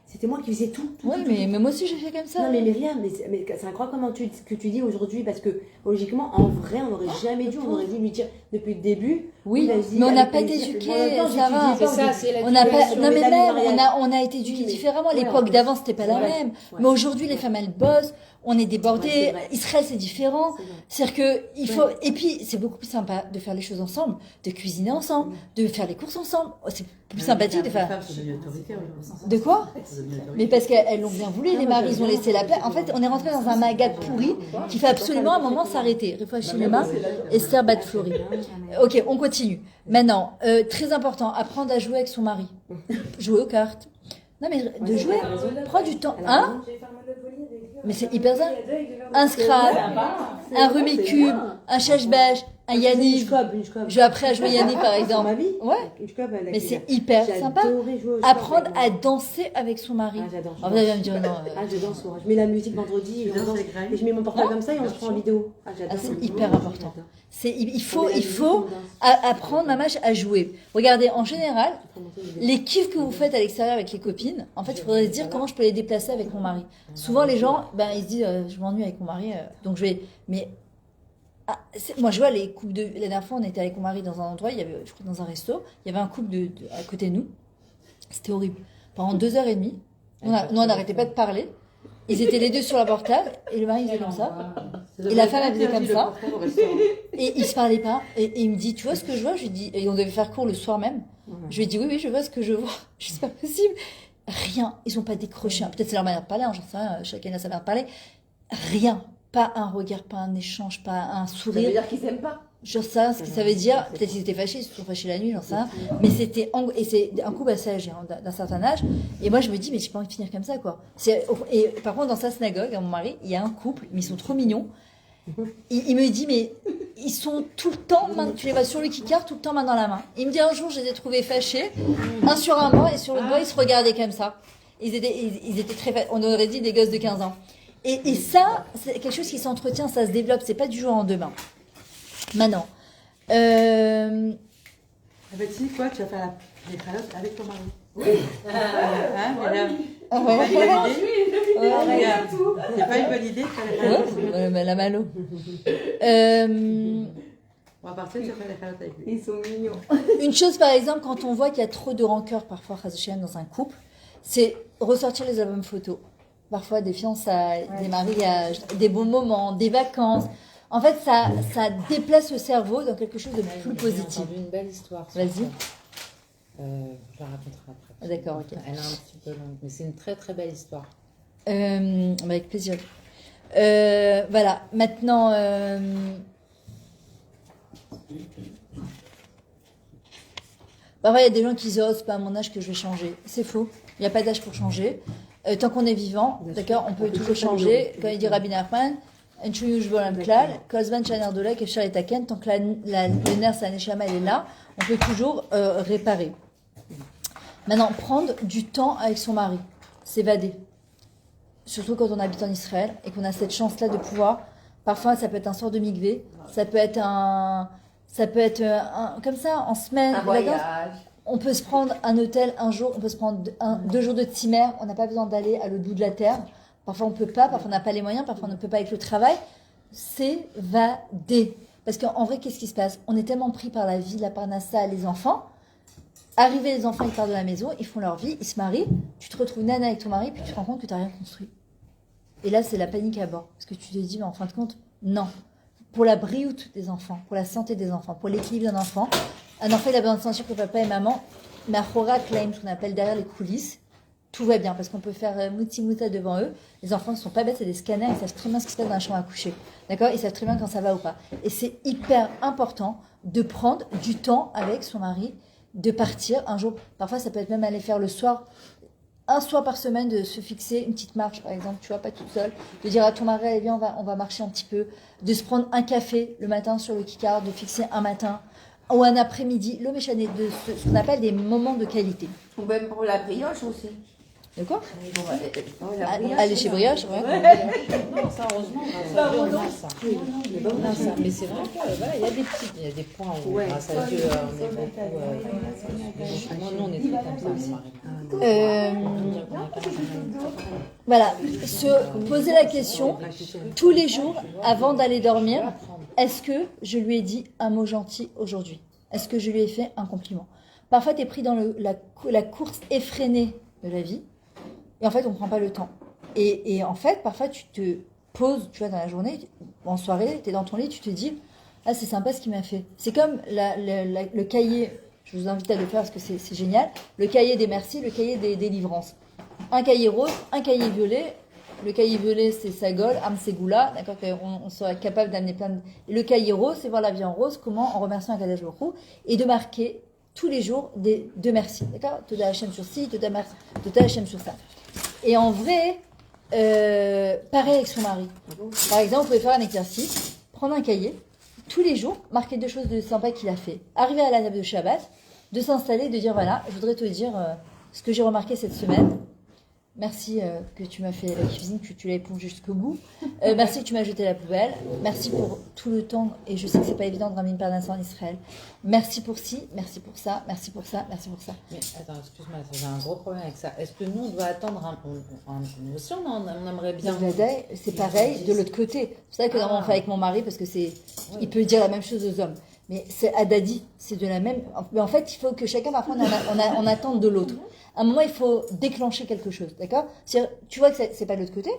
c'était moi qui faisais tout. Oui, mais moi aussi j'ai fait comme ça. Non, mais rien, mais c'est incroyable comment que tu dis aujourd'hui, parce que logiquement, en vrai, on n'aurait jamais dû, on aurait dû lui dire depuis le début. Oui, vas-y, mais on n'a avec pas été plaisir. éduqués, En même temps, ça va. j'étudie pas, C'est ça, c'est la On n'a pas, l'éducation, non mais les amis même, mariage. on a été éduqués Oui, mais- différemment. ouais, L'époque ouais. d'avant, c'était pas la Ouais. même. Ouais. Mais aujourd'hui, les femmes, elles bossent. On est débordés. Ouais, c'est vrai. Israël, c'est différent. C'est vrai. C'est-à-dire que il faut. Et puis, c'est beaucoup plus sympa de faire les choses ensemble, de cuisiner ensemble, de faire les courses ensemble. Oh, c'est plus sympathique de Les faire. femmes sont devenues autoritaires aujourd'hui. De quoi? Elles sont devenues autoritaires. Mais parce qu'elles l'ont bien voulu, les maris, ils ont laissé la place. En fait, on est rentré dans un magat pourri qui fait absolument à un moment s'arrêter. Réfléchis les mains. Esther Batflori. Ok, on continue. Maintenant, très important, apprendre à jouer avec son mari. Jouer aux cartes. Non mais de jouer, prends du temps. Hein? J'ai fait un Monopoly avec lui. Mais c'est hyper ça. Il y a deux avec deux verres de Un vin. Scrabble, un Rubik's Cube, un Chashbash, un Une Yannick. scope. Je vais après à jouer Yannick par Dans exemple. ma vie. Ouais. Une scope, elle a Mais qui, c'est là. hyper J'ai sympa. adoré jouer au scope Apprendre avec moi. à danser avec son mari. Ah, j'adore. Ah, vous allez me dire non. Ah, je danse, ouais. Je mets la musique vendredi et, Tu on danses danse. avec Graël Et je mets mon portable Hein comme ça et on se prend en vidéo. Ah, j'adore. Ah, c'est hyper important. Il faut On met la musique, on danse. apprendre, mamache, à jouer. Regardez, en général, Je prends mon temps de vidéo. les kiffs que vous faites à l'extérieur avec les copines, en fait, il faudrait se dire comment je peux les déplacer avec mon mari. Souvent, les gens, ils se disent, je m'ennuie avec mon mari, donc je vais. Mais moi, je vois les couples de. La dernière fois, on était avec mon mari dans un endroit, il y avait, je crois, dans un resto, il y avait un couple à côté de nous. C'était horrible. Pendant 2h30, On n'arrêtait pas de parler. Ils étaient les deux sur la portable et le mari faisait comme ça. Et la femme, elle faisait comme ça. Et ils se parlaient pas. Et il me dit, tu vois ce que je vois? Je lui dis, et on devait faire cours le soir même. Je lui ai dit, oui, je vois ce que je vois. Je dis, c'est pas possible. Rien. Ils ont pas décroché. Peut-être c'est leur manière de parler, j'en sais rien. Chacun a sa manière de parler. Rien. Pas un regard, pas un échange, pas un sourire. Ça veut dire qu'ils s'aiment pas. J'en sais rien ce que ça veut dire. Peut-être qu'ils étaient fâchés, ils se sont fâchés la nuit, j'en sais rien. Mais c'était et c'est un couple assez âgé, d'un certain âge. Et moi, je me dis, mais j'ai pas envie de finir comme ça, quoi. Et par contre, dans sa synagogue, à mon mari, il y a un couple, mais ils sont trop mignons. Il me dit, mais ils sont tout le temps, tu les vois sur le kikar, tout le temps main dans la main. Il me dit, un jour, je les ai trouvés fâchés, un sur un banc, et sur le banc, ils se regardaient comme ça. Ils étaient très, on aurait dit des gosses de 15 ans. Et ça, c'est quelque chose qui s'entretient, ça se développe, c'est pas du jour au lendemain. Maintenant, Ah bah, tu sais quoi, tu vas faire les calottes avec ton mari. Oui. Hein, Myriam? C'est pas une bonne idée de faire les calottes. Ouais, la malo. On va partir, tu vas faire les calottes avec lui. Ils sont mignons. Une chose, par exemple, quand on voit qu'il y a trop de rancœur, parfois, dans un couple, c'est ressortir les albums photos. Parfois, des fiançailles, des mariages, des bons moments, des vacances. En fait, ça déplace le cerveau dans quelque chose de plus positif. J'ai entendu une belle histoire. Vas-y. Je la raconterai après. D'accord, ok. Elle est un petit peu longue, mais c'est une très très belle histoire. Avec plaisir. Voilà, maintenant... Parfois, il y a des gens qui disent, oh, c'est pas à mon âge que je vais changer. C'est faux. Il n'y a pas d'âge pour changer. Tant qu'on est vivant, d'accord, on peut toujours changer. Comme il dit Rabbi Nachman, tant que le nerf, sa neshama, elle est là, on peut toujours réparer. Maintenant, prendre du temps avec son mari, s'évader. Surtout quand on habite en Israël et qu'on a cette chance-là de pouvoir. Parfois, ça peut être un soir de mikvé, ça peut être comme ça, en semaine. Un voyage. On peut se prendre un hôtel un jour, on peut se prendre 2 jours de timmer, on n'a pas besoin d'aller à l'autre bout de la terre. Parfois on peut pas, parfois on n'a pas les moyens, parfois on ne peut pas avec le travail. S'évader. Parce qu'en vrai, qu'est-ce qui se passe? On est tellement pris par la vie, la parnassa, les enfants. Arrivés les enfants, ils partent de la maison, ils font leur vie, ils se marient. Tu te retrouves nana avec ton mari, puis tu te rends compte que tu n'as rien construit. Et là, c'est la panique à bord. Parce que tu te dis, mais en fin de compte, non. Pour la brioute des enfants, pour la santé des enfants, pour l'équilibre d'un enfant, un enfant, il a besoin de sentir que papa et maman, Mahora claim, ce qu'on appelle derrière les coulisses, tout va bien, parce qu'on peut faire mouti-mouta devant eux. Les enfants ne sont pas bêtes, c'est des scanners, ils savent très bien ce qui se passe dans la chambre à coucher. D'accord? Ils savent très bien quand ça va ou pas. Et c'est hyper important de prendre du temps avec son mari, de partir un jour. Parfois, ça peut être même aller faire le soir, un soir par semaine, de se fixer une petite marche, par exemple, tu vois, pas toute seule, de dire à ton mari, allez, viens, on va marcher un petit peu, de se prendre un café le matin sur le kikar, de fixer un matin, ou un après-midi, le méchané, de ce qu'on appelle des moments de qualité. Ou même pour la brioche aussi. De quoi? Aller Aller chez Brioche, ouais. Non, ça, heureusement, grâce à Dieu, on a ça. On a ça. Mais c'est vrai que, voilà, il y a des points où, grâce à Dieu, on est beaucoup... Moi, nous, on est très comme ça, mon mari. Voilà, se poser la question tous les jours avant d'aller dormir, est-ce que je lui ai dit un mot gentil aujourd'hui? Est-ce que je lui ai fait un compliment? Parfois, tu es pris dans la course effrénée de la vie et en fait, on ne prend pas le temps. Et en fait, parfois, tu te poses, tu vois, dans la journée, en soirée, tu es dans ton lit, tu te dis, ah, c'est sympa ce qu'il m'a fait. C'est comme le cahier, je vous invite à le faire parce que c'est génial, le cahier des merci, le cahier des délivrances. Un cahier rose, un cahier violet. Le cahier violet, c'est Sagol, Am Ségoula, d'accord, on sera capable d'amener plein de... Et le cahier rose, c'est voir la vie en rose, comment, en remerciant Akadosh Baruch Hu, et de marquer tous les jours deux merci, d'accord? Toda Hachem sur ci, Toda Hachem sur ça. Et en vrai, pareil avec son mari. Par exemple, vous pouvez faire un exercice, prendre un cahier, tous les jours, marquer 2 choses de sympa qu'il a fait. Arriver à la table de Shabbat, de s'installer, de dire, voilà, je voudrais te dire ce que j'ai remarqué cette semaine. Merci que tu m'as fait la cuisine, que tu l'as épongée jusqu'au bout. Merci que tu m'as jeté la poubelle. Merci pour tout le temps, et je sais que c'est pas évident de ramener une parnasse en Israël. Merci pour ci, merci pour ça, merci pour ça, merci pour ça. Mais attends, excuse-moi, j'ai un gros problème avec ça. Est-ce que nous, on doit attendre aussi, on aimerait bien... C'est pareil de l'autre côté. C'est ça que normalement on fait avec mon mari, parce que il peut dire la même chose aux hommes. Mais c'est Adadi, c'est de la même. Mais en fait, il faut que chacun, parfois, on attend de l'autre. À un moment, il faut déclencher quelque chose, d'accord? Tu vois que c'est pas de l'autre côté.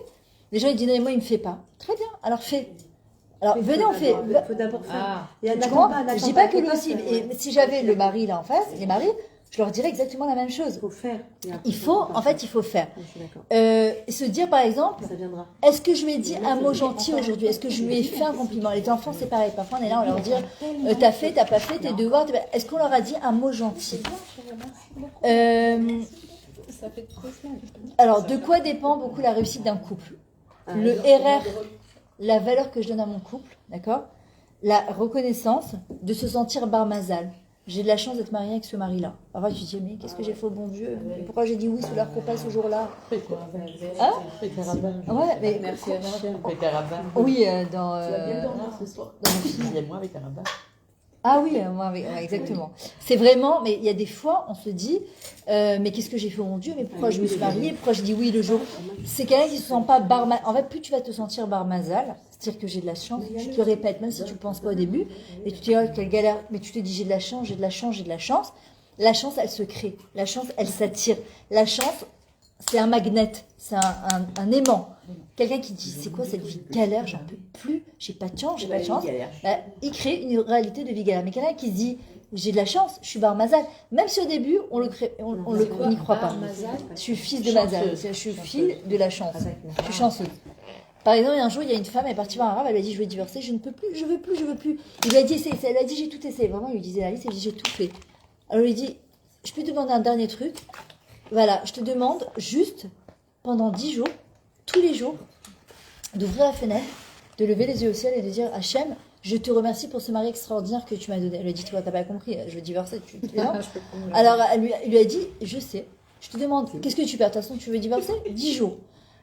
Les gens, ils disent, non, mais moi, il me fait pas. Très bien, alors fais. Alors, venez, on fait. Il faut d'abord faire. Ah, Et Tu n'attends comprends? n'attends Je dis pas que que lui toi, aussi. c'est- Et si j'avais le mari là en face, les maris, je leur dirais exactement la même chose. Il faut faire. Et après, Il faut, en fait, il faut faire. Je suis d'accord. Se dire, par exemple, Ça viendra. est-ce que je lui ai dit un mot gentil aujourd'hui? Est-ce que je lui ai fait un compliment? Les enfants, c'est pareil. Parfois, on est là, on leur dit, t'as fait, t'as pas fait tes devoirs. Est-ce qu'on leur a dit un mot gentil? Alors, de quoi dépend beaucoup la réussite d'un couple? Le RR, la valeur que je donne à mon couple, d'accord? La reconnaissance de se sentir barmazal. J'ai de la chance d'être mariée avec ce mari-là. Parfois, tu te dis, mais qu'est-ce que j'ai fait au bon Dieu? Et pourquoi j'ai dit oui sous leur copain ce jour-là? Hein? Ouais, mais Merci Hachem. oui, dans ce soir. dans le film. Il y a moi avec Araba. Ah oui, moi, oui, ouais, exactement. C'est vraiment, mais il y a des fois, on se dit, mais qu'est-ce que j'ai fait au mon Dieu? Mais pourquoi je me suis mariée? Pourquoi je dis oui le jour? C'est quelqu'un qui se sent pas barmazal. En fait, plus tu vas te sentir barmazal, c'est-à-dire que j'ai de la chance, tu te répètes, même si tu ne penses pas au début, et tu te dis, oh, quelle galère, mais tu te dis, j'ai de la chance, j'ai de la chance, j'ai de la chance. La chance, elle se crée. La chance, elle s'attire. La chance, c'est un magnet, c'est un aimant. Quelqu'un qui dit, c'est quoi cette vie de galère, j'en peux plus, j'ai pas de chance, j'ai pas de chance. Bah, il crée une réalité de vie galère. Mais quelqu'un qui se dit, j'ai de la chance, je suis barmazal, même si au début, on n'y croit pas. Je suis fils de Mazal, je suis fille de la chance, je suis chanceuse. Par exemple, un jour, il y a une femme, elle est partie voir un arabe, elle lui a dit, je vais divorcer, je ne peux plus, je veux plus, je veux plus. Il lui a dit, essaye, elle a dit, j'ai tout essayé. Vraiment, il lui disait la liste, elle lui dit, j'ai tout fait. Alors, il lui dit, je peux te demander un dernier truc? Voilà, je te demande juste, pendant 10 jours, tous les jours, d'ouvrir la fenêtre, de lever les yeux au ciel et de dire, Hachem, je te remercie pour ce mari extraordinaire que tu m'as donné. Elle lui a dit, toi, t'as pas compris, je veux divorcer, non. Alors, elle lui a dit, je sais, je te demande, qu'est-ce que tu perds? De toute façon, tu veux divorcer? 10 jours.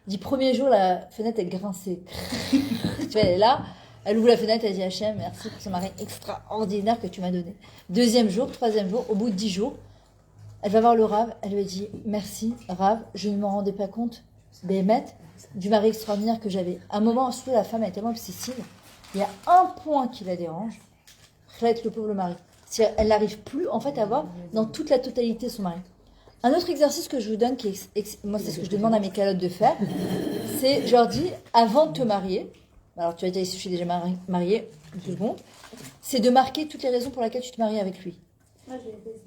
10 premiers jours, la fenêtre, elle grinçait. Tu vois, elle est là, elle ouvre la fenêtre, elle dit, Hachem, merci pour ce mari extraordinaire que tu m'as donné. Deuxième jour, troisième jour, au bout de 10 jours, elle va voir le Rav, elle lui a dit, merci, Rav, je ne m'en rendais pas compte, Béhémet, du mari extraordinaire que j'avais. À un moment, surtout la femme est tellement obsessive, il y a un point qui la dérange, c'est le pauvre mari. C'est-à-dire, elle n'arrive plus, en fait, à voir dans toute la totalité son mari. Un autre exercice que je vous donne, moi c'est ce que je demande à mes calottes de faire, c'est, je leur dis, avant de te marier, alors tu vas dire, je suis déjà mariée, 2 secondes, c'est de marquer toutes les raisons pour lesquelles tu te maries avec lui.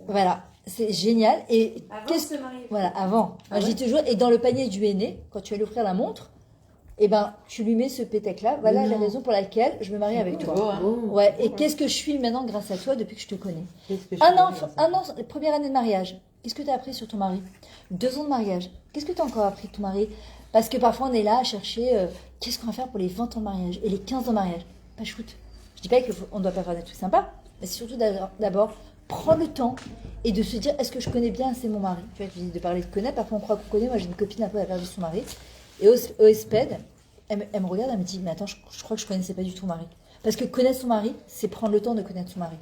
Voilà, c'est génial. Et Avant de se marier. Voilà, avant. Moi, je dis toujours, et dans le panier du aîné, quand tu vas lui offrir la montre, eh ben, tu lui mets ce pétec-là. Voilà les raisons pour lesquelles je me marie avec toi. Ouais. Et qu'est-ce que je suis maintenant grâce à toi depuis que je te connais? Un an, première année de mariage. Qu'est-ce que tu as appris sur ton mari? 2 ans de mariage. Qu'est-ce que tu as encore appris de ton mari? Parce que parfois on est là à chercher qu'est-ce qu'on va faire pour les 20 ans de mariage et les 15 ans de mariage. Pas shoot. Je dis pas qu'on ne doit pas faire des trucs sympas, mais c'est surtout d'abord prendre le temps et de se dire est-ce que je connais bien assez mon mari? Tu vois, tu dis de parler de connaître, parfois on croit qu'on connaît. Moi j'ai une copine un peu, elle a perdu son mari. Et au SPED, elle me regarde, elle me dit mais attends, je crois que je connaissais pas du tout ton mari. Parce que connaître son mari, c'est prendre le temps de connaître son mari.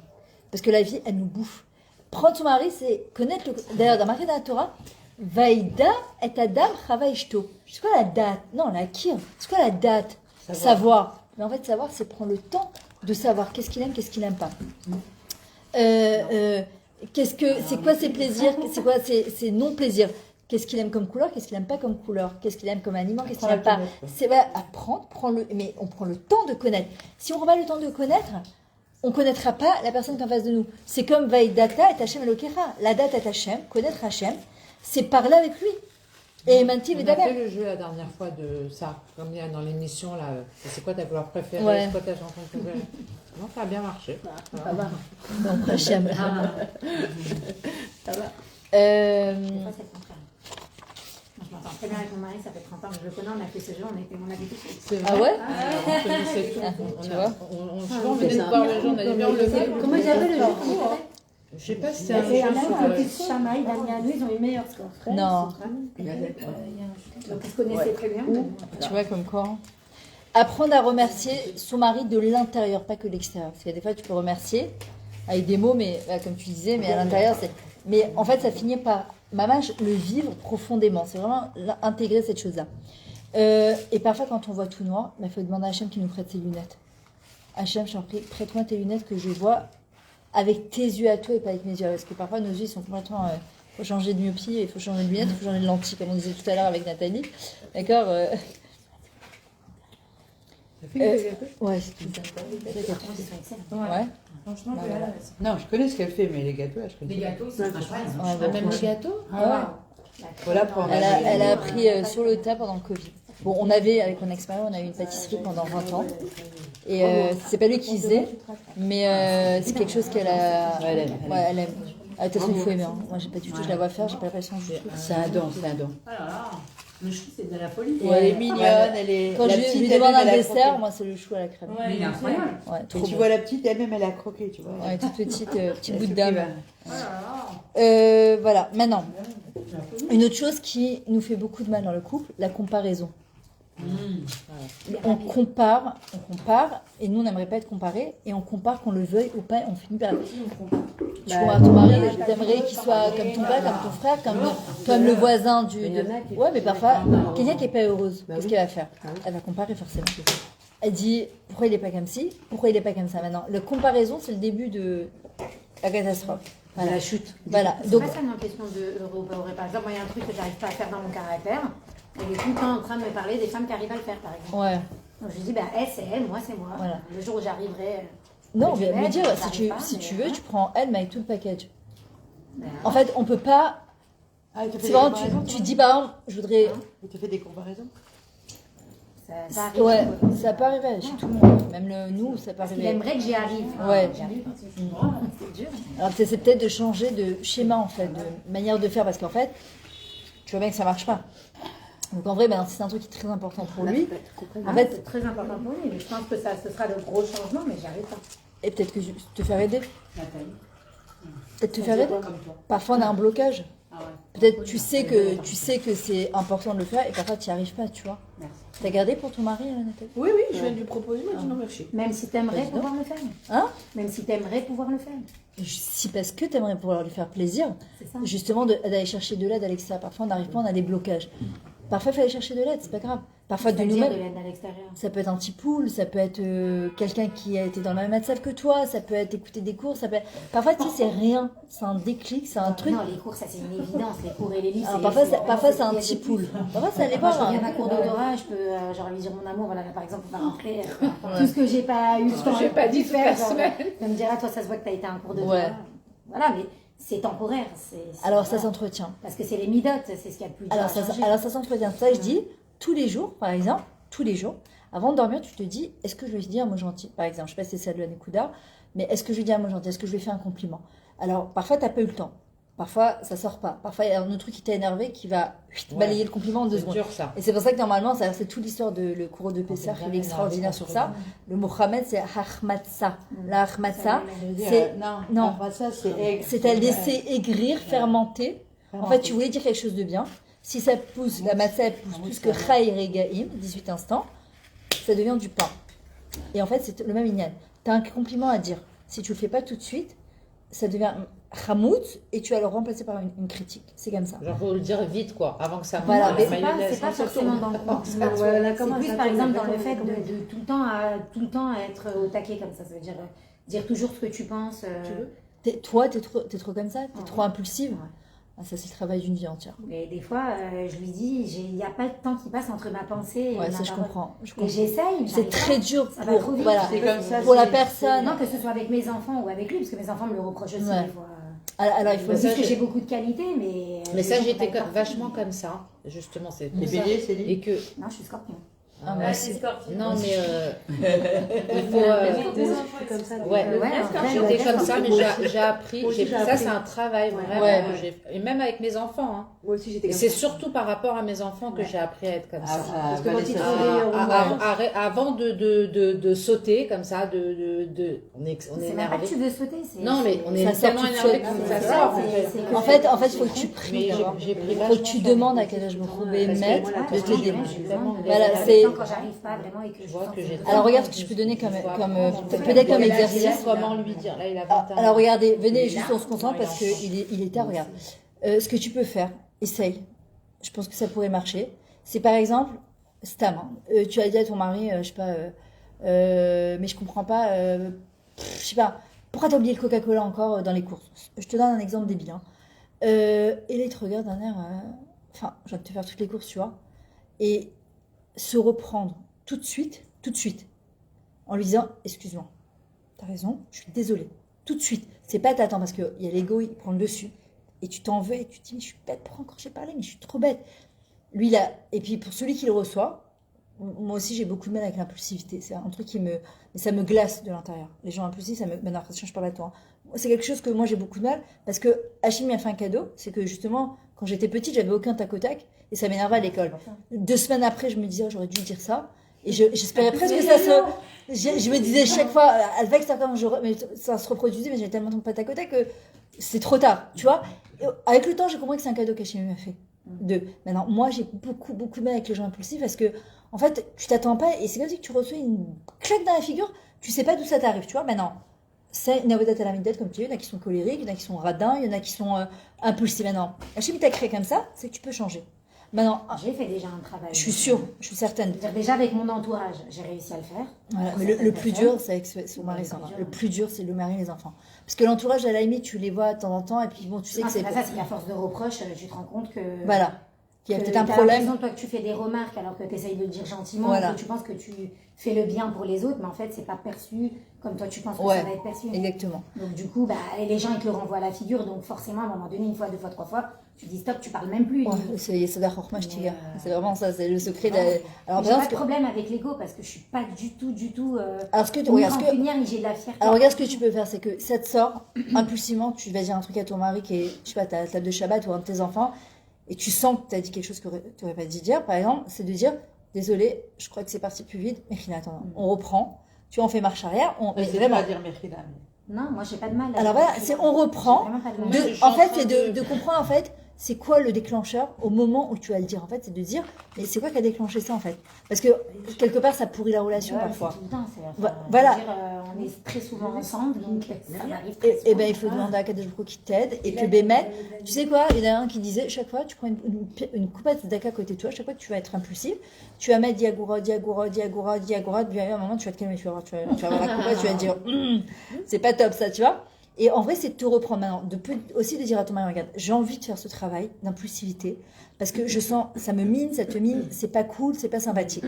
Parce que la vie, elle nous bouffe. Prendre son mari, c'est connaître le... D'ailleurs, dans marqué dans la Torah, Vaïda et Adam Chava Ishto. C'est quoi la date? Non, la kir. C'est quoi la date? Savoir. Mais en fait, savoir, c'est prendre le temps de savoir qu'est-ce qu'il aime, qu'est-ce qu'il n'aime pas. C'est quoi ses plaisirs? C'est quoi ses non-plaisirs? Qu'est-ce qu'il aime comme couleur? Qu'est-ce qu'il n'aime pas comme couleur? Qu'est-ce qu'il aime comme aliment? Qu'est-ce qu'il n'aime pas? C'est apprendre, mais on prend le temps de connaître. Si on prend pas le temps de connaître, on ne connaîtra pas la personne qui est en face de nous. C'est comme Vaïdata et Hachem Elokecha. La date est Hachem, connaître Hachem, c'est parler avec lui. Et Manti On a Vedaber. fait le jeu la dernière fois de ça, comme il y a dans l'émission là. C'est quoi ta couleur préférée? Ouais. C'est quoi ta chanson préférée? Non, ça a bien marché. Ça va. Donc Hachem. Ça va. Moi, je m'entends très bien avec mon mari, ça fait 30 ans que je le connais, on a fait ce jeu, on a vécu ce C'est Ah vrai. ouais? On connaissait tout. Tu vois? Souvent, on venait de voir les gens, on a dit bien on le fait. Comment ils avaient le jeu? Je sais pas si c'est un C'est un jeu même sur. côté de Chamaï, Daniel, eux, ils ont eu meilleur score. Non. Donc ils se connaissaient très bien. Tu vois, comme quoi. Apprendre à remercier son mari de l'intérieur, pas que de l'extérieur. Parce que des fois, tu peux remercier avec des mots, mais comme tu disais, mais à l'intérieur, c'est. Mais en fait, ça finit par, le vivre profondément. C'est vraiment intégrer cette chose-là. Et parfois, quand on voit tout noir, il faut demander à Hachem qui nous prête ses lunettes. Hachem, je t'en prie, prête-moi tes lunettes que je vois avec tes yeux à toi et pas avec mes yeux. Parce que parfois, nos yeux sont complètement... faut changer de myopie, il faut changer de lunettes, il faut changer de lentilles, comme on disait tout à l'heure avec Nathalie. D'accord Ouais, c'est tout ça. Ouais. Franchement, Bah, voilà. voilà. Non, je connais ce qu'elle fait, mais les gâteaux, là, je connais Les pas. gâteaux, c'est franchement. Ouais, Ah, même les gâteaux Ah Faut l'apprendre. Elle a appris sur le tas pendant le Covid. Bon, on avait, avec mon ex-mari, on a eu une pâtisserie pendant 20 ans. Et c'est pas lui qui faisait, mais c'est quelque chose qu'elle a... Ouais, elle aime. Ouais, elle aime. Ah, de toute façon, il faut aimer. Hein. Moi, j'ai pas du tout, je la vois faire, j'ai pas la patience du tout. C'est un don, c'est un don. Ah là là. Mais je trouve que c'est de la folie. Et elle est mignonne, elle est. Quand la je petite, lui elle demande aime, un elle a dessert, croqué. moi, c'est le chou à la crème. Ouais, il est incroyable. Ouais, Et trop tu bon. vois la petite, elle-même, elle a croqué, tu vois. Ouais, toute petite, petit bout de Elle dame. Oh là là. Voilà, maintenant, une autre chose qui nous fait beaucoup de mal dans le couple, la comparaison. On compare, et nous on n'aimerait pas être comparés, et on compare qu'on le veuille ou pas, on finit par... Tu compares ton mari, t'aimerais qu'il soit comme ton père, comme ton frère, comme le voisin du... Ouais, mais parfois, quelqu'un qui n'est pas heureuse, qu'est-ce qu'elle va faire? Elle va comparer forcément. Elle dit, pourquoi il n'est pas comme ci, pourquoi il n'est pas comme ça maintenant. La comparaison, c'est le début de la catastrophe. Voilà. La chute. Voilà, C'est donc... pas seulement question de euro ou pas euro. Par exemple, moi, il y a un truc que j'arrive pas à faire dans mon caractère. Elle est tout le temps en train de me parler des femmes qui arrivent à le faire, par exemple. Ouais. Donc je lui dis, bah, elle, c'est elle, moi, c'est moi. Voilà. Le jour où j'arriverai. Non, je mais vais me dire, mettre, si tu mais veux, voilà. tu prends elle, mais avec tout le package. Ben, En fait, on peut pas... Ah, il te fait C'est des vraiment, comparaisons, tu toi dis, par exemple, je voudrais... Il te fait des comparaisons. ça arrive. Ouais, ça peut arriver chez tout le monde. Même nous, ça peut Parce qu'il arriver. aimerait que j'y arrive. Ouais. J'y arrive. C'est dur. Alors c'est peut-être de changer de schéma, en fait, de manière de faire, parce qu'en fait, tu vois bien que ça marche pas. Donc en vrai, ben, c'est un truc qui est très important pour lui. En Ah, fait, c'est très important pour lui. Mais je pense que ça, ce sera le gros changement, mais j'y arrive pas. et peut-être que te faire aider. Nathalie. Peut-être te faire aider. Comme toi. Parfois, on a un blocage. Ah ouais. Peut-être tu sais que c'est important de le faire et parfois tu n'y arrives pas, tu vois. Merci. T'as gardé pour ton mari, Nathalie? Oui, je viens de lui proposer, mais il m'a dit non, merci. Même si t'aimerais Vas-y, pouvoir le faire. Hein? Même si t'aimerais pouvoir le faire. Si parce que t'aimerais pouvoir lui faire plaisir, C'est ça. justement d'aller chercher de l'aide avec ça. Parfois on n'arrive pas, on a des blocages. Parfois il faut aller chercher de l'aide, c'est pas grave. Parfois de C'est-à-dire nous-mêmes. de l'aide à l'extérieur. Ça peut être un petit pool, ça peut être quelqu'un qui a été dans la même maths que toi, ça peut être écouter des cours, ça peut être... Parfois, tu sais, c'est rien, c'est un déclic, c'est un truc. Non, les cours, ça c'est une évidence. Les cours et les livres, Alors, c'est... parfois c'est un petit pool. Parfois, c'est aller Moi, voir. je reviens un- d'un cours d'autorat, je peux, genre, lui dire mon amour, voilà, là, par exemple, on va rentrer, tout ce que j'ai pas eu le temps j'ai pas dit toute la semaine. Je me dire, ah, toi, ça se voit que t'as été à un cours d'autorat. Ouais. Voilà, mais c'est temporaire. Alors, ça voilà. s'entretient. Parce que c'est les midotes, c'est ce qu'il y a de plus dur à changer. Alors ça s'entretient. Ça, je dis, tous les jours, par exemple, tous les jours, avant de dormir, tu te dis, est-ce que je vais dire un mot gentil? Par exemple, je sais pas si c'est ça de Kouda, mais est-ce que je vais dire un mot gentil? Est-ce que je vais faire un compliment? Alors, parfois, tu n'as pas eu le temps. Parfois, ça sort pas. Parfois, il y a un autre truc qui t'a énervé qui va balayer le compliment en 2 C'est secondes. dur ça. Et c'est pour ça que normalement, c'est toute l'histoire de le cours de Pessah, il est extraordinaire sur ça. Le Mohamed, c'est Ahmadsa. La Ahmadsa, c'est non. Ça, c'est aigre. c'est à laisser aigrir, fermenter. En fait, tu voulais dire quelque chose de bien. Si ça pousse, la matzah elle pousse plus que Chayr et Gaïm, 18 instants, ça devient du pain. Et en fait, c'est le même inyan. Tu as un compliment à dire. Si tu le fais pas tout de suite, ça devient Hamout et tu vas le remplacer par une critique. C'est comme ça. Genre, faut le dire vite, quoi, avant que ça Voilà, monte mais la mayonnaise. C'est pas forcément dans le couple. Ouais, voilà, C'est comment plus ça par tourne, exemple dans le comment fait ça de tout le temps à être au taquet comme ça. Ça veut dire dire toujours ce que tu penses. T'es trop comme ça, t'es trop impulsive. Ouais. Ah, ça, c'est le travail d'une vie entière. Mais des fois, je lui dis, il n'y a pas de temps qui passe entre ma pensée et Ouais, ma ça, je parole. comprends. Et j'essaye. C'est très dur Ça va trop pour, vite. voilà, C'est comme ça, pour la c'est- personne. Non, que ce soit avec mes enfants ou avec lui, parce que mes enfants me le reprochent aussi Ouais. des fois. Alors, il Ils faut me ça, disent que j'ai- j'ai beaucoup de qualités, mais. Mais ça, les gens j'étais sont pas parfaits. vachement comme ça. Justement, c'est pour Les ça. béliers, c'est dit. Et que, Non, je suis scorpion. Ah, moi Ouais, aussi. c'est Scorpion. non, mais il faut. Deux enfants comme ça. Ouais, Ouais, en vrai, j'étais ouais, comme ça, mais j'ai appris. Moi aussi, j'ai Ça, appris. c'est un travail vraiment. Ouais. que j'ai- Et même avec mes enfants. Hein. Moi aussi, j'étais Et comme c'est ça. surtout par rapport à mes enfants que j'ai appris à être comme ça. Parce que quand ils te font des Avant de sauter comme ça, on est C'est même pas que énervé. tu veux sauter. Non, mais on est Ça sort tellement tout énervé seul. que ça Ouais, sort. c'est que- En fait, il faut que tu pries. Mais d'abord. j'ai pris Il faut vachement que tu ça. demandes à quel âge vous pouvez Parce que mettre moi, la de personne, t'aider. j'ai besoin de Voilà, laisser c'est- le temps quand j'arrive pas vraiment et que je vois sens que j'ai- Alors, regarde ce que je peux donner comme peut-être comme exercice. Comment lui dire? Là, il a 21 ans. Alors regardez, venez juste on se concentre parce qu'il est tard, regarde. Ce que tu peux faire, essaye. Je pense que ça pourrait marcher. C'est par exemple, Stam, hein, tu as dit à ton mari, je sais pas, mais je comprends pas, je sais pas, Pourquoi t'as oublié le Coca-Cola encore dans les courses? Je te donne un exemple débile. Hein. Et là, il te regarde d'un air... Enfin, je viens de te faire toutes les courses, tu vois. Et se reprendre tout de suite, en lui disant, excuse-moi, t'as raison, je suis désolée. Tout de suite. C'est pas t'attends parce qu'il y a l'ego, il prend le dessus. Et tu t'en veux et tu te dis, mais je suis bête, pourquoi encore j'ai parlé, mais je suis trop bête. Lui, là, et puis pour celui qui le reçoit, moi aussi j'ai beaucoup de mal avec l'impulsivité. C'est un truc mais ça me glace de l'intérieur. Les gens impulsifs, ça me. Ben, non, je parle à toi. Hein. C'est quelque chose que moi j'ai beaucoup de mal parce que Achille m'a fait un cadeau. C'est que justement, quand j'étais petite, j'avais aucun tac au tac et ça m'énervait à l'école. 2 semaines après, je me disais, j'aurais dû dire ça. Et j'espérais presque que ça se. Je me disais chaque fois, avec ça, mais ça se reproduisait, mais j'avais tellement pas tac au tac que c'est trop tard, tu vois. Et avec le temps, j'ai compris que c'est un cadeau qu'Achille m'a fait. Maintenant, moi, j'ai beaucoup de mal avec les gens impulsifs parce que, en fait, tu t'attends pas et c'est comme si tu reçois une claque dans la figure, tu sais pas d'où ça t'arrive, tu vois. Maintenant, c'est une avodat à la midette, comme tu dis, il y en a qui sont colériques, il y en a qui sont radins, il y en a qui sont impulsifs. Maintenant, Achille t'a créé comme ça, c'est que tu peux changer. Maintenant, j'ai fait déjà un travail. Je suis sûre, je suis certaine. Déjà avec mon entourage, j'ai réussi à le faire. Voilà, mais le plus dur, c'est avec son mari, le plus dur, c'est le mari et les enfants. Parce que l'entourage, à la limite, tu les vois de temps en temps, et puis bon, tu sais que c'est. C'est pas ça, c'est qu'à force de reproches, tu te rends compte que. Voilà. Qu'il y a peut-être un Par problème. exemple, toi, que tu fais des remarques alors que tu essayes de le dire gentiment, Voilà. que tu penses que tu fais le bien pour les autres, mais en fait, c'est pas perçu comme toi, tu penses que ça va être perçu. Exactement. Donc, du coup, les gens, ils te le renvoient à la figure, donc forcément, à un moment donné, 1 fois, 2 fois, 3 fois, tu dis stop, tu parles même plus. Ouais, c'est Sadar Hormach, c'est vraiment ça, c'est le secret. Alors, j'ai pas de problème avec l'ego parce que je suis pas du tout. Alors, ce que tu regardes, j'ai de la fierté. Alors, regarde ce que tu peux faire, c'est que ça te sort impulsivement, tu vas dire un truc à ton mari qui est, je sais pas, ta table de Shabbat ou un de tes enfants, et tu sens que tu as dit quelque chose que tu n'aurais pas dit dire, par exemple, c'est de dire désolé, je crois que c'est parti plus vite, mais attends, on reprend, tu vois, on fait marche arrière, mais c'est vraiment à dire Mechila. Non, moi j'ai pas de mal. Alors voilà, c'est on reprend. En fait, c'est de comprendre en fait, c'est quoi le déclencheur au moment où tu vas le dire. En fait, c'est de dire, mais c'est quoi qui a déclenché ça en fait? Parce que quelque part, ça pourrit la relation parfois. Tout le temps, voilà. On est très souvent ensemble, donc ça m'arrive. Et ben il faut demander à Kadesh Baruch qui t'aide et que Bémet, tu sais quoi, il y en a un qui disait chaque fois tu prends une coupette d'aka à côté de toi, chaque fois que tu vas être impulsif, tu vas mettre diagoura, puis à un moment tu vas te calmer, tu vas avoir la coupette, tu vas te dire c'est pas top ça, tu vois. Et en vrai, c'est de te reprendre maintenant, aussi de dire à ton mari, regarde, j'ai envie de faire ce travail d'impulsivité, parce que je sens, ça me mine, c'est pas cool, c'est pas sympathique.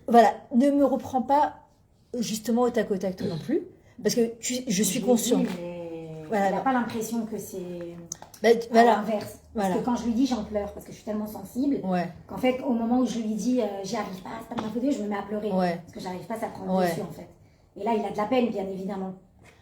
Voilà, ne me reprends pas justement au tac toi non plus, parce que je suis consciente. Voilà, il n'a pas l'impression que c'est voilà. l'inverse. Parce que quand je lui dis, j'en pleure, parce que je suis tellement sensible, qu'en fait, au moment où je lui dis, j'y arrive pas, c'est pas de ma faute, je me mets à pleurer, parce que j'arrive pas à prendre dessus, en fait. Et là, il a de la peine, bien évidemment.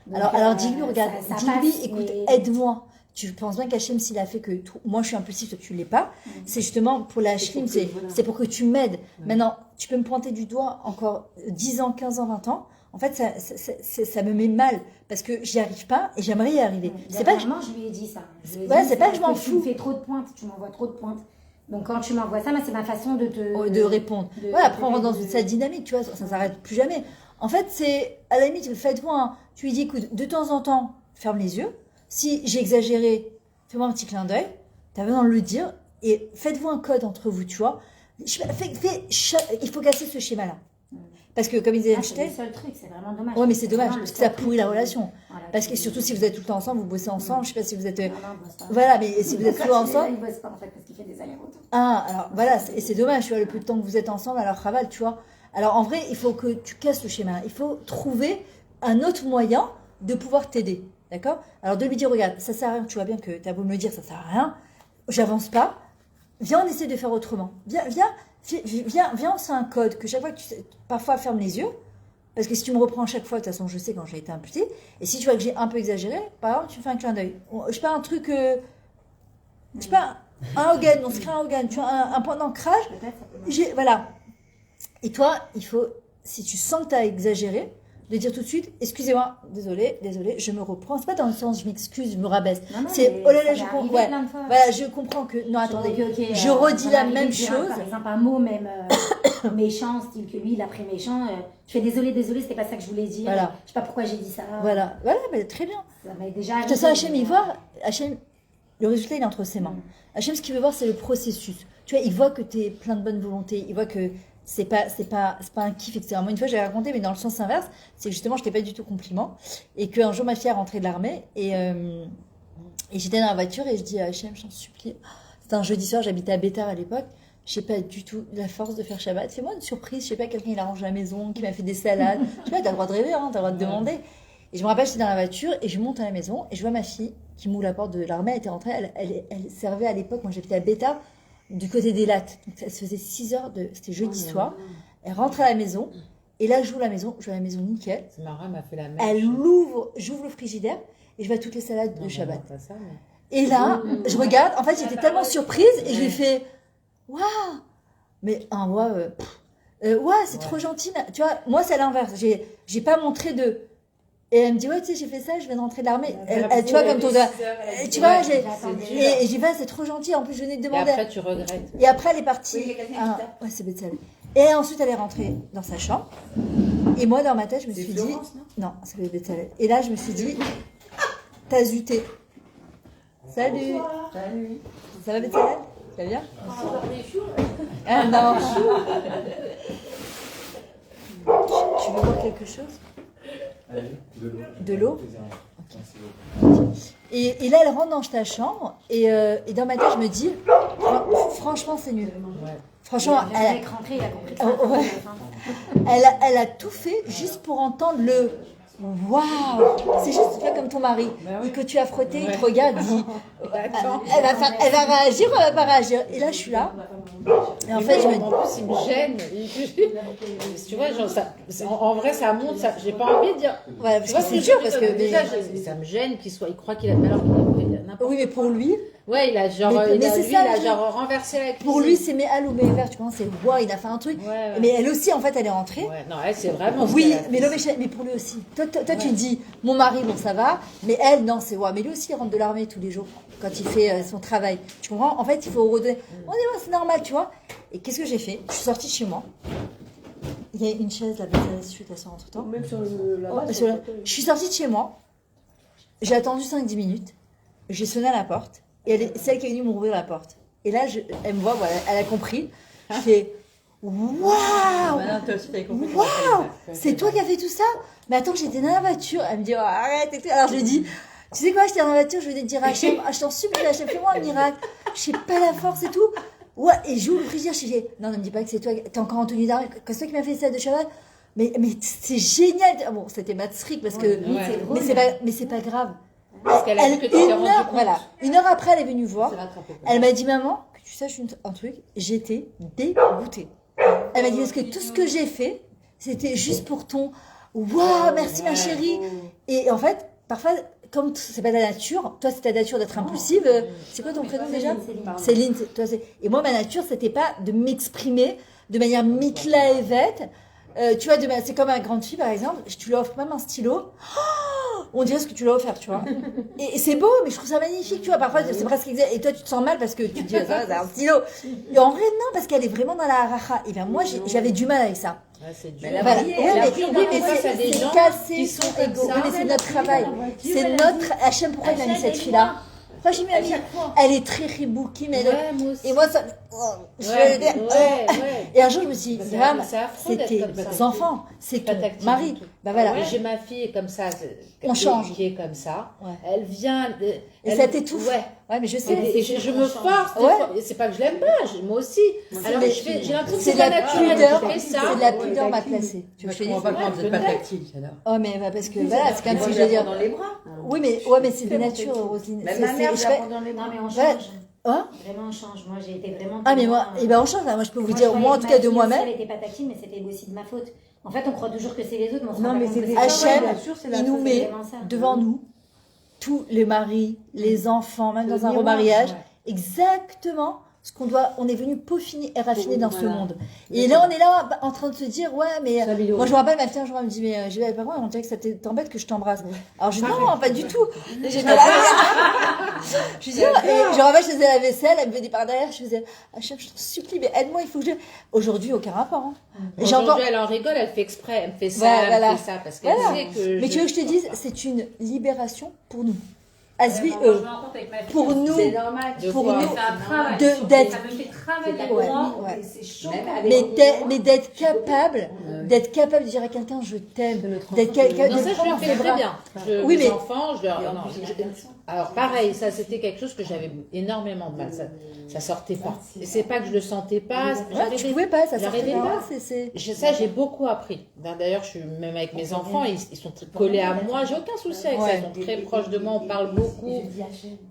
Donc, alors dis-lui, regarde, dis-lui, écoute, aide-moi. Tu penses bien qu'Hachem, s'il a fait que moi je suis impulsif, toi tu l'es pas, c'est justement pour la Hachem, c'est pour que tu m'aides. Maintenant, tu peux me pointer du doigt encore 10 ans, 15 ans, 20 ans. En fait, ça me met mal parce que j'y arrive pas et j'aimerais y arriver. C'est pas que je lui ai dit ça. C'est pas que je m'en fous. Tu me fais trop de pointes, tu m'envoies trop de pointes. Donc quand tu m'envoies ça, c'est ma façon de répondre. Voilà, après on rentre dans sa dynamique, tu vois, ça s'arrête plus jamais. En fait, c'est à la limite, faites-moi. Tu lui dis, écoute, de temps en temps, ferme les yeux. Si j'ai exagéré, fais-moi un petit clin d'œil. Tu as besoin de le dire. Et faites-vous un code entre vous, tu vois. Il faut casser ce schéma-là. Parce que, comme il disait Einstein. C'est le seul truc, c'est vraiment dommage. Oui, mais c'est dommage, parce que ça pourrit la relation. Voilà, parce que surtout si vous êtes tout le temps ensemble, vous bossez ensemble. Je sais pas si vous êtes. Voilà, mais si vous êtes toujours ensemble. Il bosse pas, en fait, parce qu'il fait des allers-retours. Ah, alors voilà, et c'est dommage, tu vois, le peu de temps que vous êtes ensemble, alors Raval, tu vois. Alors en vrai, il faut que tu casses le schéma. Il faut trouver un autre moyen de pouvoir t'aider. D'accord? Alors de lui dire, regarde, ça sert à rien, tu vois bien que tu as beau me le dire, ça sert à rien, j'avance pas. Viens, on essaie de faire autrement. Viens, on fait un code que chaque fois que parfois ferme les yeux, parce que si tu me reprends chaque fois, de toute façon, je sais quand j'ai été impulsée, et si tu vois que j'ai un peu exagéré, par exemple, tu me fais un clin d'œil. Je sais pas, un truc, je sais pas, un Hogan, on se crée un Hogan, tu vois, un point d'ancrage. Voilà. Et toi, il faut, si tu sens que tu as exagéré, de dire tout de suite, excusez-moi, désolé, je me reprends. C'est pas dans le sens je m'excuse, je me rabaisse. C'est oh là là, je comprends. Voilà, je comprends que non, attendez, je redis la même chose. Par exemple, un mot même méchant, style que lui, il a pris méchant. Je fais désolé, c'était pas ça que je voulais dire. Voilà. Je sais pas pourquoi j'ai dit ça. Voilà, mais très bien. Ça m'a déjà. Je te sens Hachem, il voit, Hachem, le résultat il est entre ses mains. Hachem, ce qu'il veut voir, c'est le processus. Tu vois, il voit que tu es plein de bonne volonté, il voit que c'est pas un kiff, etc. Moi, une fois, j'avais raconté, mais dans le sens inverse, c'est que justement, je n'étais pas du tout compliment. Et qu'un jour, ma fille est rentrée de l'armée. Et j'étais dans la voiture et je dis à Hachem, je t'en supplie. C'était un jeudi soir, j'habitais à Bétard à l'époque. Je n'ai pas du tout la force de faire Shabbat. Fais-moi une surprise. Je sais pas, quelqu'un il arrange la maison, qui m'a fait des salades. Tu vois, t'as le droit de rêver, hein, t'as le droit de demander. Et je me rappelle, j'étais dans la voiture et je monte à la maison et je vois ma fille qui m'ouvre la porte de l'armée. Elle était rentrée, elle servait à l'époque, moi j'habitais à Bétard, du côté des Lattes. Donc ça se faisait 6 heures, c'était jeudi soir. Elle rentre à la maison et là j'ouvre la maison nickel. C'est marrant, elle m'a fait la même. J'ouvre le frigidaire et je vois toutes les salades de Shabbat. Non, pas ça, mais... Et là, je regarde, en fait j'étais tellement surprise et je lui ai fait waouh! Mais un waouh, ouais, c'est trop gentil. Tu vois, moi c'est l'inverse. J'ai pas montré de. Et elle me dit, ouais, tu sais, j'ai fait ça, je viens de rentrer de l'armée. Tu vois, comme ton gars. Tu vois, et j'ai fait, c'est trop gentil. En plus, je venais de demander. Et après, tu regrettes. Et après, elle est partie. Oui, il y a quelqu'un qui tape. Ouais, c'est bête, et ensuite, elle est rentrée dans sa chambre. Et moi, dans ma tête, je me suis dit. Non, c'est Betsalel. Et là, je me suis dit, t'as zuté. Salut. Salut. Ça va, Betsalel? Ça va bien? Ah non. Tu veux boire quelque chose? De l'eau. Et là, elle rentre dans ta chambre et dans ma tête, je me dis, franchement, c'est nul. Franchement, elle a tout fait juste pour entendre le waouh. C'est juste pas comme ton mari que tu as frotté, il te regarde, dit, elle va réagir ou elle va pas réagir. Et là, je suis là. Et en fait, je me dis, en plus, il me gêne. Tu vois, genre, ça, en vrai, ça monte. J'ai pas envie de dire. Ouais, parce que c'est dur, parce que déjà, ça me gêne qu'il croit qu'il a alors qu'il a fait n'importe. Oui, mais pour lui. Ouais, il a genre, il a genre renversé la cuisine. Pour lui, c'est mais allô, mais vert, tu vois, c'est waouh, il a fait un truc. Ouais. Mais elle aussi, en fait, elle est rentrée. Ouais, non, elle, c'est vraiment. Oui, mais pour lui aussi. Toi, tu dis, mon mari, bon, ça va, mais elle, non, c'est waouh. Mais lui aussi, il rentre de l'armée tous les jours quand il fait son travail. Tu comprends? En fait, il faut redonner. On dit, ouais, c'est normal, tu vois. Et qu'est-ce que j'ai fait? Je suis sortie de chez moi. Il y a une chaise là-bas, je suis t'asseoir entre temps. Même sur Je suis sortie de chez moi. J'ai attendu 5-10 minutes. J'ai sonné à la porte. Et c'est elle qui est venue m'ouvrir la porte. Et là, elle me voit, voilà, elle a compris. Je fais waouh! Waouh! C'est toi qui as fait tout ça? Mais attends, j'étais dans la voiture. Elle me dit, oh, arrête. Alors je lui dis, tu sais quoi, j'étais dans la voiture, je vais te dire à Hachem, je t'en supplie, Hachem, fais-moi un miracle. Je sais pas la force et tout. Ouais, et j'ouvre le frigidaire, je dis, non, ne me dis pas que c'est toi, t'es encore en tenue d'armée, que c'est toi qui m'as fait ça de Shabbat. Mais c'est génial. Ah bon, c'était matrique parce que, mais c'est pas grave. Parce qu'elle a vu que tu t'es rendu compte. Voilà. 1 heure après, elle est venue voir. Elle m'a dit, maman, que tu saches un truc, j'étais dégoûtée. Elle m'a dit, parce que tout ce que j'ai fait, c'était juste pour ton waouh, merci ma chérie. Et en fait, parfois, comme c'est pas ta nature, toi c'est ta nature d'être impulsive. C'est quoi ton prénom déjà? Céline. Et moi, ma nature, c'était pas de m'exprimer de manière mitlaévette. Tu vois, c'est comme à grande fille par exemple, tu lui offres même un stylo. On dirait ce que tu l'as offert, tu vois. Et c'est beau, mais je trouve ça magnifique, tu vois. Parfois, c'est presque exact. Et toi, tu te sens mal parce que tu te dis, ça, c'est un stylo. Et en vrai, non, parce qu'elle est vraiment dans la haracha. Et bien, moi, j'avais du mal avec ça. C'est dur. Voilà. Oui, mais c'est cassé, qui sont égo. comme ça. Oui, mais c'est notre travail. C'est notre. Hachem, pourquoi il a mis cette fille-là? Moi, j'ai mis elle est très ribouki, mais et moi, ça. Et un jour, je me suis dit, c'est tes enfants, c'est ton mari. Bah voilà. J'ai ma fille comme ça. On change. Qui est comme ça. Elle vient. Et ça t'étouffe. Ouais, mais je sais. Et je me force. C'est pas que je l'aime pas, moi aussi. Alors, j'ai l'impression que c'est la pudeur. C'est de la pudeur mal placée. Tu vois, je comprends pas comment vous n'êtes pas tactile, j'adore. Oh, mais parce que voilà, c'est comme si je veux dire. Dans les bras. Oui, mais c'est de nature, Roselyne. Même ma mère, je la prends dans les bras. Non, mais on change. Hein? Vraiment, on change. Moi, j'ai été vraiment. Ah, mais moi, et ben on change. Moi, je peux vous dire, moi, en tout cas, de moi-même. Elle n'était pas tactile, mais c'était aussi de ma faute. En fait, on croit toujours que c'est les autres, mais on se rend Non, mais pas compte c'est que Hachem, il nous met devant nous tous les maris, les enfants, même dans un remariage, exactement ce qu'on doit. On est venu peaufiner et raffiner dans ce monde. Et là, on est là en train de se dire, ouais, mais moi, je me rappelle, ma fille un jour, elle me dit, mais je vais pas voir, on dirait que ça t'embête que je t'embrasse. Alors, je dis, non, pas du tout. J'étais là. Je dis, et je rappelle, je faisais la vaisselle, elle me venait par derrière, je faisais, Hachem, je te supplie, mais aide-moi, il faut que je. Aujourd'hui, aucun rapport. Hein. Aujourd'hui, elle en rigole, elle fait exprès, elle me fait ça, elle me fait ça, parce qu'elle sait que. Mais tu veux que je te dise, c'est une libération pour nous. Asbi, Je me rends compte avec ma fille. pour nous, C'est normal. pour voir. nous, C'est un travail. d'être- Ça me fait travailler C'est pour ta moi. Ouais. C'est chaud. mais d'être capable, de dire à quelqu'un je t'aime, d'être quelqu'un, Non, de ça, je prendre le dans fais ses très bras. bien. Oui, Mes mais- enfants, je leur. Non, alors, pareil, ça, c'était quelque chose que j'avais énormément de mal. Ça sortait pas. Et c'est pas que je le sentais pas. Ouais, tu pouvais pas, ça sortait j'arrivais pas. pas. C'est. Ça, j'ai beaucoup appris. D'ailleurs, je suis même avec mes enfants, ils sont très collés à moi. J'ai aucun souci avec ça. Ils sont très proches de moi, on parle beaucoup.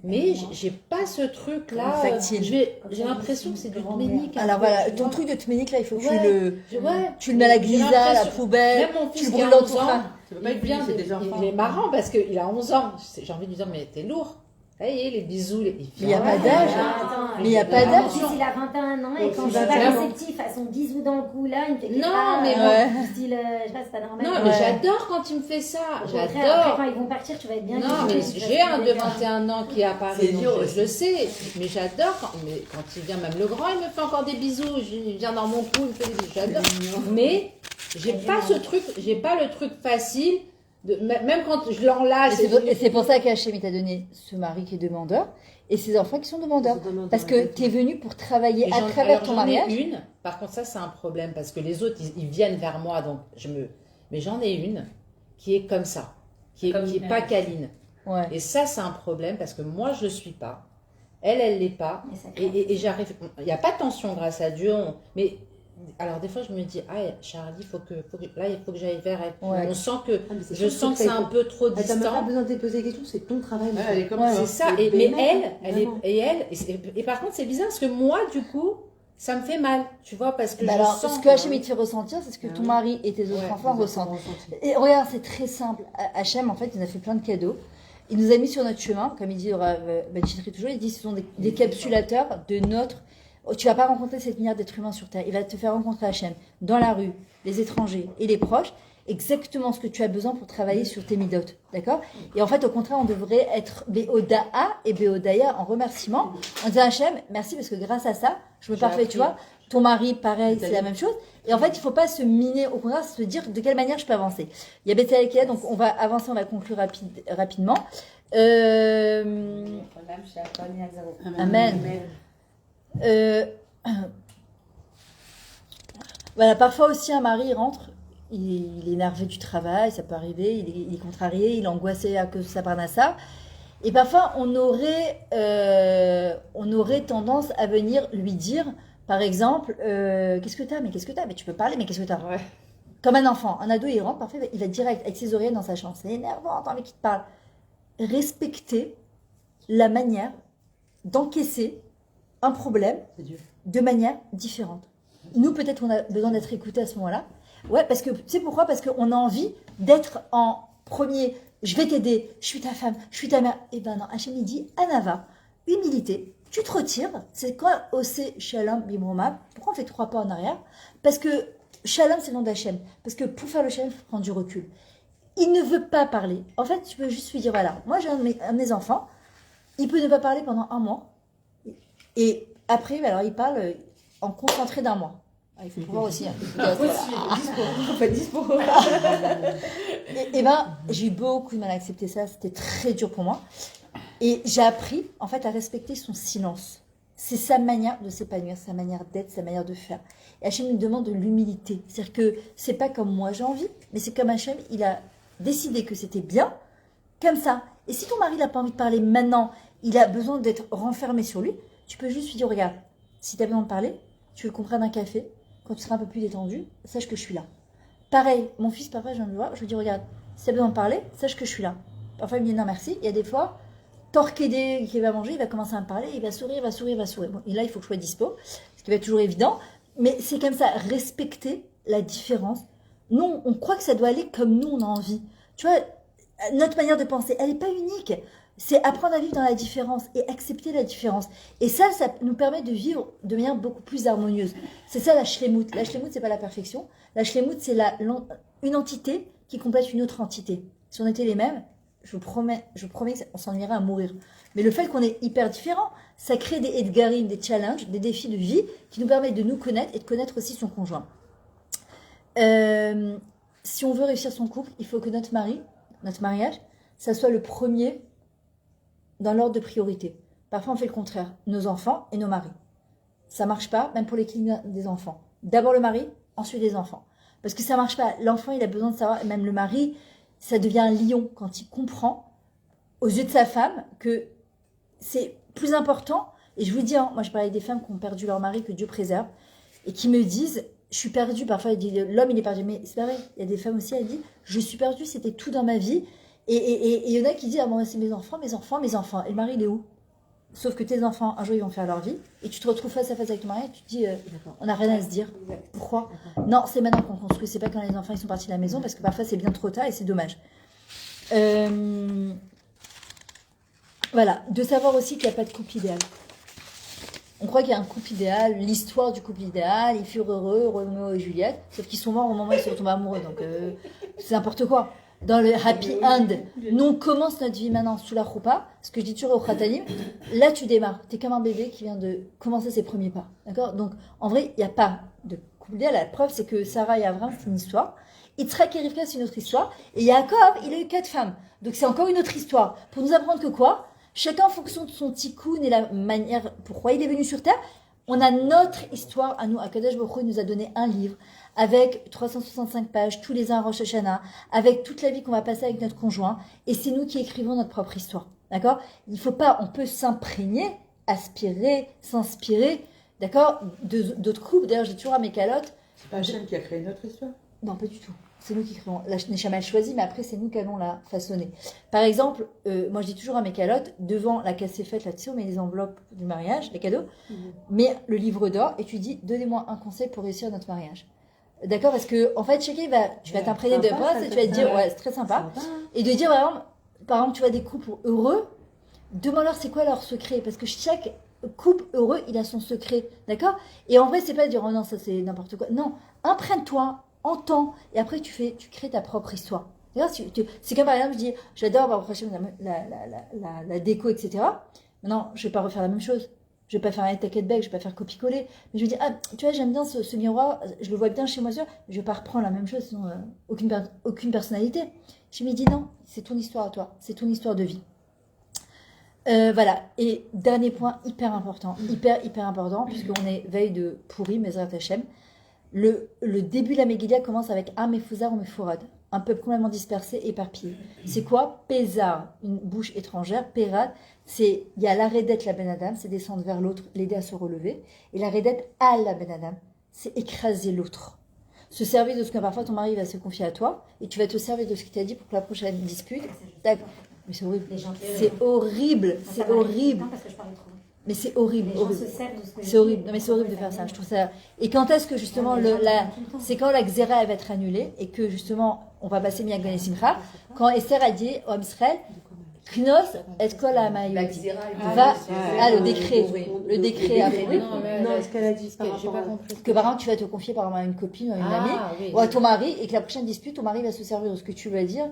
Mais j'ai pas ce truc-là. Tactile. J'ai l'impression que c'est du dominique. Alors voilà, ton truc de Tménique là, il faut que Ouais. tu le mets à la J'ai glisa, à la l'impression- poubelle, Même mon tu fils le qui a brûles dans 11 ton ans, train. Ça peut pas il être vient, lui, c'est des enfants. il est marrant parce qu'il a 11 ans. J'ai envie de lui dire, mais t'es lourd. Hey, les bisous, les filles. Mais il n'y a pas d'âge. Mais il n'y a pas d'âge. Si il a 21 ans et quand Donc, je suis il pas va réceptif à son bisou dans le cou là, il me fait Non, mais ouais. bon, style, je sais pas, c'est pas normal. Non, mais j'adore quand il me fait ça. Au contraire, après, J'adore. quand ils vont partir, tu vas être bien. Non, gâté, mais tu vas j'ai être un de bien. 21 ans qui est à Paris, C'est donc dur je le aussi. sais. Mais j'adore. Mais quand il vient, même le grand, il me fait encore des bisous. Il vient dans mon cou, il me fait des bisous. J'adore. Mais j'ai pas ce truc, j'ai pas le truc facile. Même quand je l'enlace. Et c'est pour ça qu'Hachem t'a donné ce mari qui est demandeur et ses enfants qui sont demandeurs. Parce que tu es venu pour travailler à travers ton mariage. Une. Par contre, ça, c'est un problème parce que les autres, ils viennent vers moi. Donc, mais j'en ai une qui est comme ça, qui est pas câline. Ouais. Et ça, c'est un problème parce que moi, je ne suis pas. Elle l'est pas. Mais ça craint. Et j'arrive. Il n'y a pas de tension, grâce à Dieu. Mais alors, des fois, je me dis, ah, Charlie, il faut que j'aille vers elle. Ouais. On sent que Ah, mais c'est je sûr sens que c'est un peu trop Ah, t'as même pas distant. besoin de te poser des questions, c'est ton travail. Ouais, elle est comme Ouais, ça. C'est ça. Et Mais vraiment, et par contre, c'est bizarre parce que moi, du coup, ça me fait mal. Tu vois, parce que Bah je alors, sens. ce que Hachem te fait ressentir, c'est ce que Ah ton oui. mari et tes autres Ouais, enfants ressentent. Et regarde, c'est très simple. Hachem, en fait, il nous a fait plein de cadeaux. Il nous a mis sur notre chemin, comme il dit Ben Chitri toujours, il dit ce sont des capsulateurs de notre. Tu vas pas rencontrer 7 milliards d'êtres humains sur Terre. Il va te faire rencontrer Hachem dans la rue, les étrangers et les proches. Exactement ce que tu as besoin pour travailler sur tes midotes. D'accord? Et en fait, au contraire, on devrait être Béoda'a et Béodaya en remerciement. On dit à Hachem, merci parce que grâce à ça, je me parfais, tu vois. Ton mari, pareil, c'est la même chose. Et en fait, il faut pas se miner, au contraire, se dire de quelle manière je peux avancer. Il y a Bethel qui est là, donc on va avancer, on va conclure rapidement. Amen. Voilà, parfois aussi un mari rentre, il est énervé du travail, ça peut arriver, il est contrarié, il est angoissé à cause de sa parnassa. Et parfois on aurait tendance à venir lui dire, par exemple, qu'est-ce que t'as? Mais qu'est-ce que t'as? Mais tu peux parler, mais qu'est-ce que t'as? Ouais. Comme un enfant, un ado il rentre, parfois il va direct avec ses oreillettes dans sa chambre, c'est énervant, t'as envie qu'il te parle. Respecter la manière d'encaisser un problème de manière différente. Nous, peut-être, on a besoin d'être écoutés à ce moment-là. Ouais, parce que, tu sais pourquoi? Parce qu'on a envie d'être en premier. Je vais t'aider, je suis ta femme, je suis ta mère. Eh ben non, Hachem, il dit, Anava, humilité, tu te retires. C'est quoi Osé Shalom Bimroma? Pourquoi on fait 3 pas en arrière? Parce que Shalom, c'est le nom d'Hachem. Parce que pour faire le Shalom, il faut prendre du recul. Il ne veut pas parler. En fait, tu peux juste lui dire, voilà, moi j'ai un de mes enfants, il peut ne pas parler pendant 1 mois. Et après, alors il parle en concentré d'1 mois. Il faut pouvoir aussi. Pas dispo. Et ben, j'ai eu beaucoup de mal à accepter ça. C'était très dur pour moi. Et j'ai appris, en fait, à respecter son silence. C'est sa manière de s'épanouir, sa manière d'être, sa manière de faire. Et Hachem nous demande de l'humilité. C'est-à-dire que c'est pas comme moi j'ai envie, mais c'est comme Hachem, il a décidé que c'était bien, comme ça. Et si ton mari n'a pas envie de parler maintenant, il a besoin d'être renfermé sur lui, tu peux juste lui dire, regarde, si tu as besoin de parler, tu veux qu'on prenne un café, quand tu seras un peu plus détendu, sache que je suis là. Pareil, mon fils, parfois, je viens de le voir, je lui dis, regarde, si tu as besoin de parler, sache que je suis là. Parfois, il me dit, non, merci. Il y a des fois, Torquédé qui va manger, il va commencer à me parler, il va sourire, il va sourire, il va sourire. Bon, et là, il faut que je sois dispo, ce qui va être toujours évident. Mais c'est comme ça, respecter la différence. Nous, on croit que ça doit aller comme nous, on a envie. Tu vois, notre manière de penser, elle n'est pas unique. C'est apprendre à vivre dans la différence et accepter la différence. Et ça nous permet de vivre de manière beaucoup plus harmonieuse. C'est ça la shlemut. La shlemut, c'est pas la perfection. La shlemut, c'est une entité qui complète une autre entité. Si on était les mêmes, je vous promets qu'on s'ennuierait à mourir. Mais le fait qu'on est hyper différents, ça crée des edgarim, des challenges, des défis de vie qui nous permettent de nous connaître et de connaître aussi son conjoint. Si on veut réussir son couple, il faut que notre mariage, ça soit le premier dans l'ordre de priorité. Parfois, on fait le contraire. Nos enfants et nos maris. Ça marche pas, même pour les cliniques des enfants. D'abord le mari, ensuite les enfants. Parce que ça marche pas. L'enfant, il a besoin de savoir, et même le mari, ça devient un lion quand il comprend, aux yeux de sa femme, que c'est plus important. Et je vous dis, moi je parlais des femmes qui ont perdu leur mari, que Dieu préserve, et qui me disent, je suis perdue. Parfois, l'homme, il est perdu. Mais c'est pas vrai. Il y a des femmes aussi, elles disent, je suis perdue, c'était tout dans ma vie. Et il y en a qui disent, ah bon, c'est mes enfants. Et le mari, il est où? Sauf que tes enfants, un jour, ils vont faire leur vie. Et tu te retrouves face à face avec ton mari et tu te dis, on n'a rien à se dire. Pourquoi? Non, c'est maintenant qu'on construit. C'est pas quand les enfants ils sont partis de la maison, parce que parfois, c'est bien trop tard et c'est dommage. Voilà. De savoir aussi qu'il n'y a pas de couple idéal. On croit qu'il y a un couple idéal, l'histoire du couple idéal, ils furent heureux, Roméo et Juliette, sauf qu'ils sont morts au moment où ils se tombent amoureux. Donc, c'est n'importe quoi. Dans le happy end, nous on commence notre vie maintenant sous la roupa, ce que je dis toujours au Khatalim, là tu démarres, t'es comme un bébé qui vient de commencer ses premiers pas, d'accord? Donc en vrai, il n'y a pas de couple idéal, la preuve c'est que Sarah et Abraham c'est une histoire, Yitzhak et Rivka c'est une autre histoire, et Yaakov il a eu 4 femmes, donc c'est encore une autre histoire, pour nous apprendre que quoi? Chacun en fonction de son tikkun et la manière pourquoi il est venu sur terre, on a notre histoire à nous. Akadosh Baruch Hu, il nous a donné un livre avec 365 pages, tous les ans à Rosh Hashanah, avec toute la vie qu'on va passer avec notre conjoint, et c'est nous qui écrivons notre propre histoire. D'accord? Il faut pas, on peut s'imprégner, aspirer, s'inspirer, d'accord, d'autres couples. D'ailleurs, j'ai toujours à mes calottes. C'est pas Hachem qui a créé notre histoire? Non, pas du tout. C'est nous qui créons. La Neshama elle choisit, mais après, c'est nous qui allons la façonner. Par exemple, moi, je dis toujours à mes calottes, devant la cassée faite, là-dessus, on met les enveloppes du mariage, les cadeaux, mais le livre d'or, et tu dis, donnez-moi un conseil pour réussir notre mariage. D'accord? Parce que, en fait, chacun, tu vas t'imprégner de phrases et tu vas te dire, ouais, c'est très sympa. Et de dire, par exemple, tu vois des couples heureux, demande-leur c'est quoi leur secret. Parce que chaque couple heureux, il a son secret. D'accord? Et en vrai, c'est pas de dire, oh non, ça c'est n'importe quoi. Non, imprègne-toi, entends, et après tu crées ta propre histoire. C'est comme par exemple, je dis, j'adore la déco, etc. Non, je vais pas refaire la même chose. Je vais pas faire un taquet de bec, je vais pas faire copier-coller. Mais je me dis, ah, tu vois, j'aime bien ce miroir, je le vois bien chez moi, je vais pas reprendre la même chose, sinon aucune personnalité. Je me dis, non, c'est ton histoire à toi, c'est ton histoire de vie. Voilà, et dernier point hyper important, hyper important, puisqu'on est veille de Pourri, Mezrat Hashem. Le début de la Megillah commence avec un Mefouzar ou Mefourad, un peuple complètement dispersé, éparpillé. C'est quoi? Pézar, une bouche étrangère. Pérad, il y a la redette, la Ben Adam, c'est descendre vers l'autre, l'aider à se relever. Et la redette à la Ben Adam, c'est écraser l'autre. Se servir de ce que parfois ton mari va se confier à toi, et tu vas te servir de ce qu'il t'a dit pour que la prochaine dispute. D'accord. Mais c'est horrible. C'est horrible. C'est horrible. Mais c'est horrible. C'est horrible. Non, mais c'est horrible de faire ça. Je trouve ça. Et quand est-ce que justement c'est quand la Xéra elle va être annulée et que justement on va passer Miag Ben Simcha, quand Esther a dit au Israël, Knos et Kol HaMayudim va le décret après. Non, est-ce qu'elle a dit ça? J'ai pas compris. Que par exemple tu vas te confier par exemple à une copine ou à une amie ou à ton mari et que la prochaine dispute ton mari va se servir de ce que tu vas dire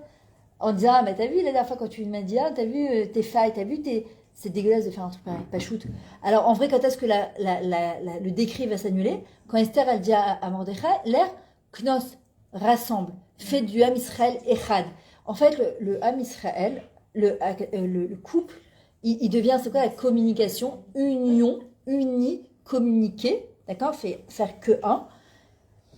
en disant ah mais t'as vu la dernière fois quand tu m'as dit ah t'as vu tes failles, t'as vu tes... C'est dégueulasse de faire un truc pareil, pas shoot. Alors en vrai, quand est-ce que le décret va s'annuler? Quand Esther elle dit à Mordechai, l'air Knos rassemble, fait du Ham Israël Echad. En fait, le Ham Israël, le couple, il devient, c'est quoi la communication? Union, unis, communiquer, d'accord? Faire que un.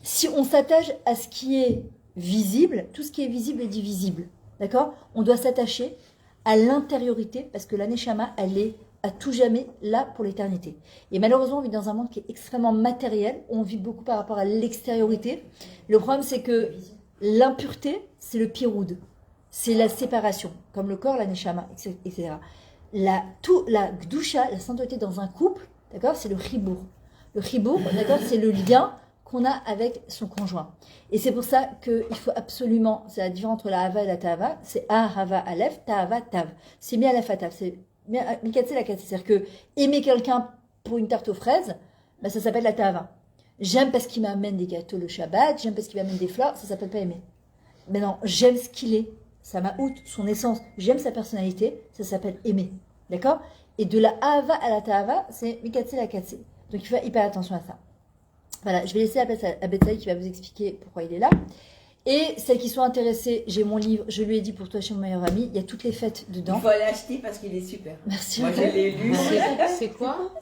Si on s'attache à ce qui est visible, tout ce qui est visible est divisible, d'accord? On doit s'attacher à l'intériorité, parce que la Neshama, elle est à tout jamais là pour l'éternité. Et malheureusement, on vit dans un monde qui est extrêmement matériel, on vit beaucoup par rapport à l'extériorité. Le problème, c'est que l'impureté, c'est le piroud, c'est la séparation, comme le corps, la Neshama, etc. La Gdusha, la sainteté dans un couple, d'accord, c'est le chibour. Le chibour, d'accord, c'est le lien qu'on a avec son conjoint. Et c'est pour ça qu'il faut absolument, c'est la différence entre la hava et la ta'ava, c'est ahava alef, ta'ava tav. C'est mi alef à tav, c'est mikatse la katse. C'est-à-dire que aimer quelqu'un pour une tarte aux fraises, ben ça s'appelle la ta'ava. J'aime parce qu'il m'amène des gâteaux le Shabbat, j'aime parce qu'il m'amène des fleurs, ça s'appelle pas aimer. Mais non, j'aime ce qu'il est, sa ma'out, son essence, j'aime sa personnalité, ça s'appelle aimer. D'accord? Et de la hava à la ta'ava, c'est mikatse la katse. Donc il faut faire hyper attention à ça. Voilà, je vais laisser la place à Betsaï qui va vous expliquer pourquoi il est là. Et celles qui sont intéressées, j'ai mon livre, je lui ai dit pour toi, je suis mon meilleur ami. Il y a toutes les fêtes dedans. Il faut aller acheter parce qu'il est super. Merci. Moi, je l'ai lu. C'est quoi?